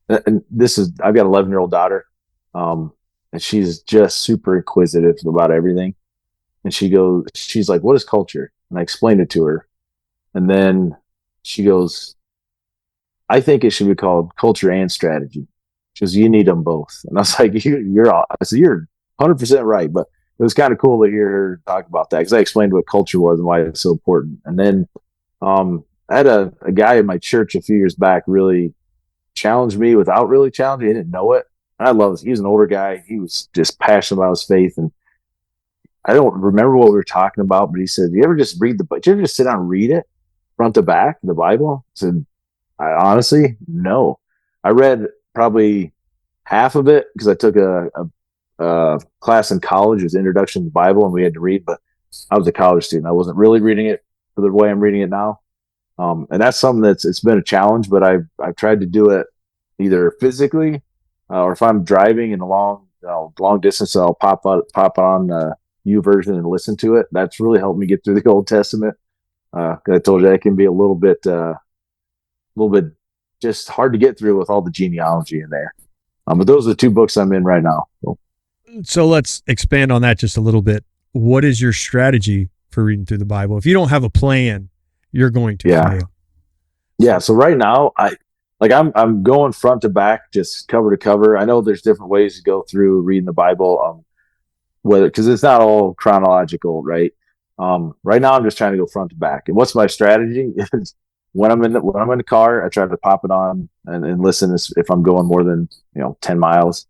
And this is I've got an 11-year-old daughter, and she's just super inquisitive about everything. And she's like, "What is culture?" And I explained it to her, and then she goes, "I think it should be called culture and strategy." Because you need them both. And I was like, I said, you're 100% right. But it was kind of cool to hear her talk about that because I explained what culture was and why it's so important. And then I had a guy in my church a few years back really challenged me without really challenging. He didn't know it. And I love this. He was an older guy. He was just passionate about his faith. And I don't remember what we were talking about, but he said, "You ever just read did you ever just sit down and read it front to back, the Bible?" I said, "I honestly, no. I read probably half of it because I took a class in college. It was Introduction to the Bible, and we had to read. But I was a college student. I wasn't really reading it for the way I'm reading it now. And that's something it's been a challenge. But I've tried to do it either physically or if I'm driving in a long distance, I'll pop on the U version and listen to it. That's really helped me get through the Old Testament. I told you that can be a little bit just hard to get through with all the genealogy in there. But those are the two books I'm in right now. So let's expand on that just a little bit. What is your strategy for reading through the Bible? If you don't have a plan, you're going to fail. Yeah. So right now, I'm going front to back, just cover to cover. I know there's different ways to go through reading the Bible, because it's not all chronological, right? Right now, I'm just trying to go front to back. And what's my strategy? When I'm in the car, I try to pop it on and listen if I'm going more than 10 miles,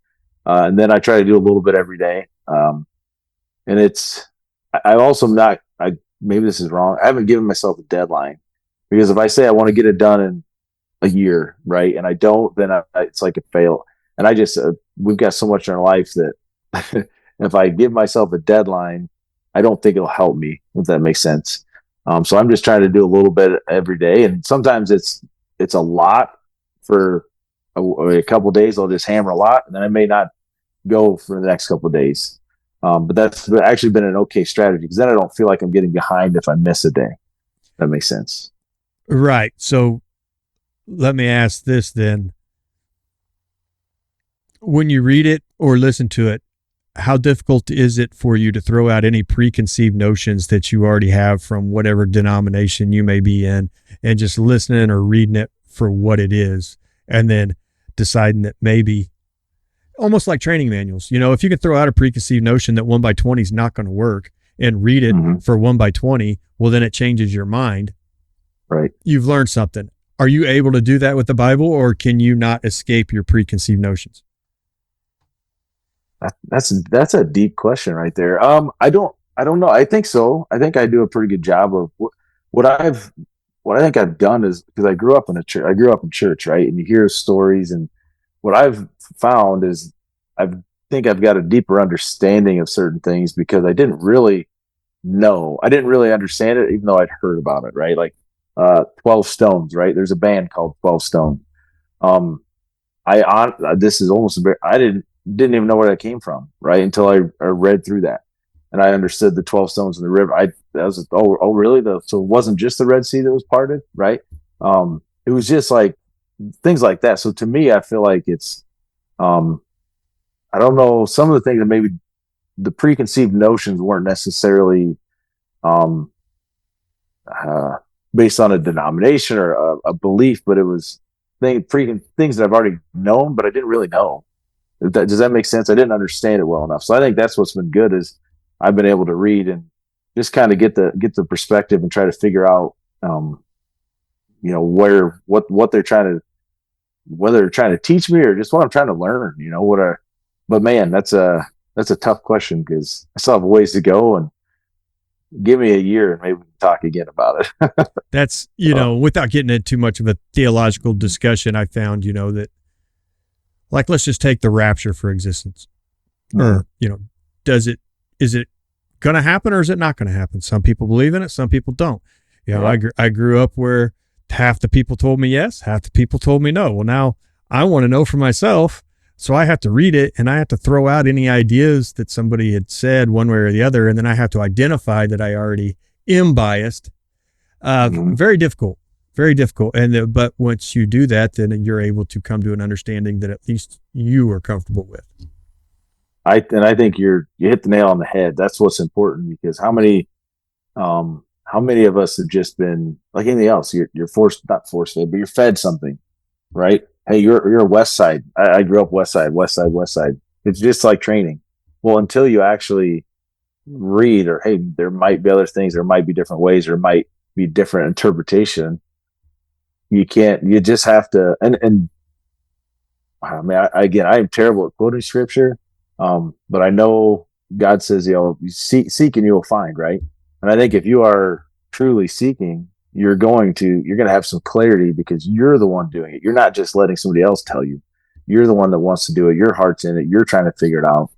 and then I try to do a little bit every day. And I also not I maybe this is wrong. I haven't given myself a deadline because if I say I want to get it done in a year, right, and I don't, then it's like a fail. And I just we've got so much in our life that if I give myself a deadline, I don't think it'll help me, if that makes sense. So I'm just trying to do a little bit every day, and sometimes it's a lot for a couple of days. I'll just hammer a lot, and then I may not go for the next couple of days. But that's actually been an okay strategy because then I don't feel like I'm getting behind if I miss a day. That makes sense. Right. So let me ask this then. When you read it or listen to it, how difficult is it for you to throw out any preconceived notions that you already have from whatever denomination you may be in and just listening or reading it for what it is and then deciding that maybe almost like training manuals, if you could throw out a preconceived notion that 1x20 is not going to work and read it for 1x20, well, then it changes your mind. Right. You've learned something. Are you able to do that with the Bible, or can you not escape your preconceived notions? That's a deep question right there. I don't know. I think so. I think I do a pretty good job of what I think I've done is because I grew up in church. I grew up in church, right? And you hear stories, and what I've found is I think I've got a deeper understanding of certain things because I didn't really understand it, even though I'd heard about it, right? Like 12 Stones, right? There's a band called 12 Stone. Um, this is almost I didn't even know where that came from, right? Until I read through that, and I understood the 12 stones in the river. That was really so it wasn't just the Red Sea that was parted, right? It was just like things like that. So to me, I feel like it's um, I don't know, some of the things that maybe the preconceived notions weren't necessarily um, uh, based on a denomination or a belief, but it was things that I've already known, but I didn't really know. Does that make sense? I didn't understand it well enough. So I think that's what's been good is I've been able to read and just kind of get the perspective and try to figure out, what they're trying to, whether they're trying to teach me or just what I'm trying to learn. But man, that's a tough question because I still have a ways to go, and give me a year and maybe we can talk again about it. That's, without getting into too much of a theological discussion, I found, that, like, let's just take the rapture for existence. Or, is it going to happen or is it not going to happen? Some people believe in it. Some people don't. I grew up where half the people told me yes, half the people told me no. Well, now I want to know for myself. So I have to read it and I have to throw out any ideas that somebody had said one way or the other. And then I have to identify that I already am biased. Very difficult, very difficult. But once you do that, then you're able to come to an understanding that at least you are comfortable with. I think you hit the nail on the head. That's what's important, because how many of us have just been like anything else? You're forced, not forced fed, but you're fed something, right? Hey, you're a West Side. I grew up West Side, West Side, West Side. It's just like training. Well, until you actually read, or hey, there might be other things, there might be different ways, there might be different interpretation. You can't. You just have to. And I mean, again, I am terrible at quoting scripture, but I know God says, you seek and you will find, right? And I think if you are truly seeking, you're going to have some clarity because you're the one doing it. You're not just letting somebody else tell you. You're the one that wants to do it. Your heart's in it. You're trying to figure it out.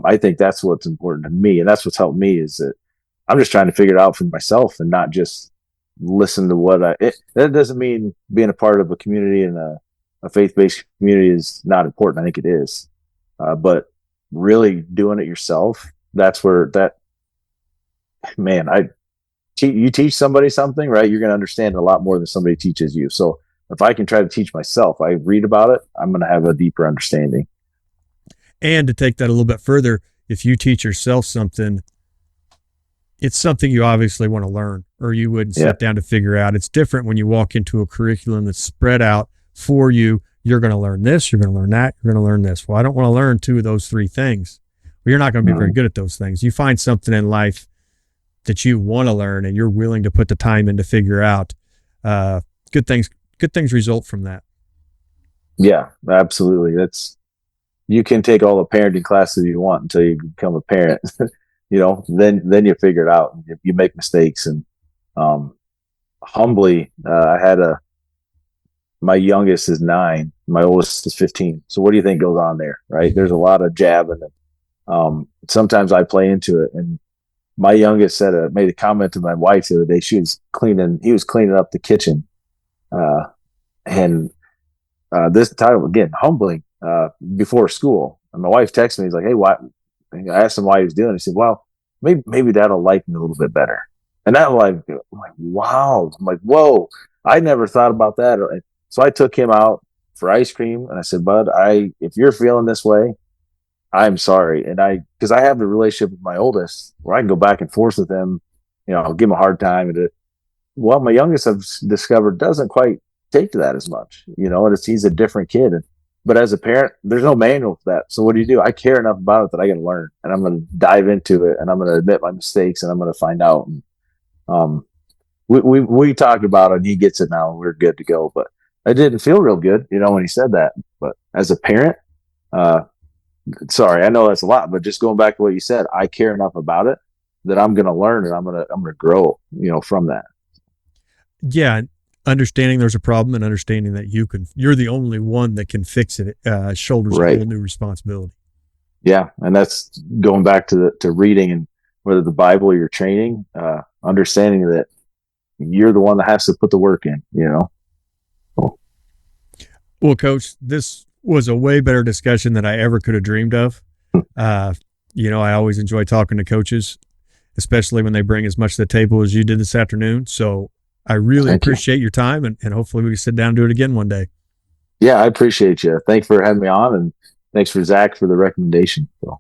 I think that's what's important to me, and that's what's helped me, is that I'm just trying to figure it out for myself and not just listen to that doesn't mean being a part of a community and a faith-based community is not important. I think it is. But really doing it yourself, that's where you teach somebody something, right? You're going to understand a lot more than somebody teaches you. So if I can try to teach myself, I read about it, I'm going to have a deeper understanding. And to take that a little bit further, if you teach yourself something, it's something you obviously want to learn, or you wouldn't sit down to figure out. It's different when you walk into a curriculum that's spread out for you. You're going to learn this, you're going to learn that, you're going to learn this. Well, I don't want to learn 2 of those 3 things. Well, you're not going to be very good at those things. You find something in life that you want to learn and you're willing to put the time in to figure out. Good things result from that. Yeah, absolutely. You can take all the parenting classes you want until you become a parent. Then you figure it out and you make mistakes. And humbly, my youngest is 9, my oldest is 15. So what do you think goes on there, right? There's a lot of jabbing. And sometimes I play into it. And my youngest made a comment to my wife the other day. He was cleaning up the kitchen. And this time, again, humbling, before school. And my wife texted me, he's like, hey, why? I asked him why he was doing it. He said, well, maybe that'll like me a little bit better. And I'm like, wow. I'm like, whoa, I never thought about that. So I took him out for ice cream and I said, bud, if you're feeling this way, I'm sorry. And because I have the relationship with my oldest where I can go back and forth with him, I'll give him a hard time. My youngest, I've discovered, doesn't quite take to that as much, and he's a different kid. But as a parent, there's no manual for that. So what do? I care enough about it that I can learn, and I'm going to dive into it, and I'm going to admit my mistakes, and I'm going to find out. And, we talked about it, and he gets it now, and we're good to go. But it didn't feel real good, when he said that. But as a parent, sorry, I know that's a lot, but just going back to what you said, I care enough about it that I'm going to learn, and I'm going to grow, from that. Yeah. Understanding there's a problem and understanding that you're the only one that can fix it, shoulders a whole new responsibility. Yeah. And that's going back to reading, and whether the Bible you're training, understanding that you're the one that has to put the work in, you know? Well, Coach, this was a way better discussion than I ever could have dreamed of. I always enjoy talking to coaches, especially when they bring as much to the table as you did this afternoon. So I really appreciate your time, and hopefully we can sit down and do it again one day. Yeah, I appreciate you. Thanks for having me on, and thanks for Zach for the recommendation. So.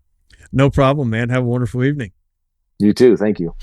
No problem, man. Have a wonderful evening. You too. Thank you.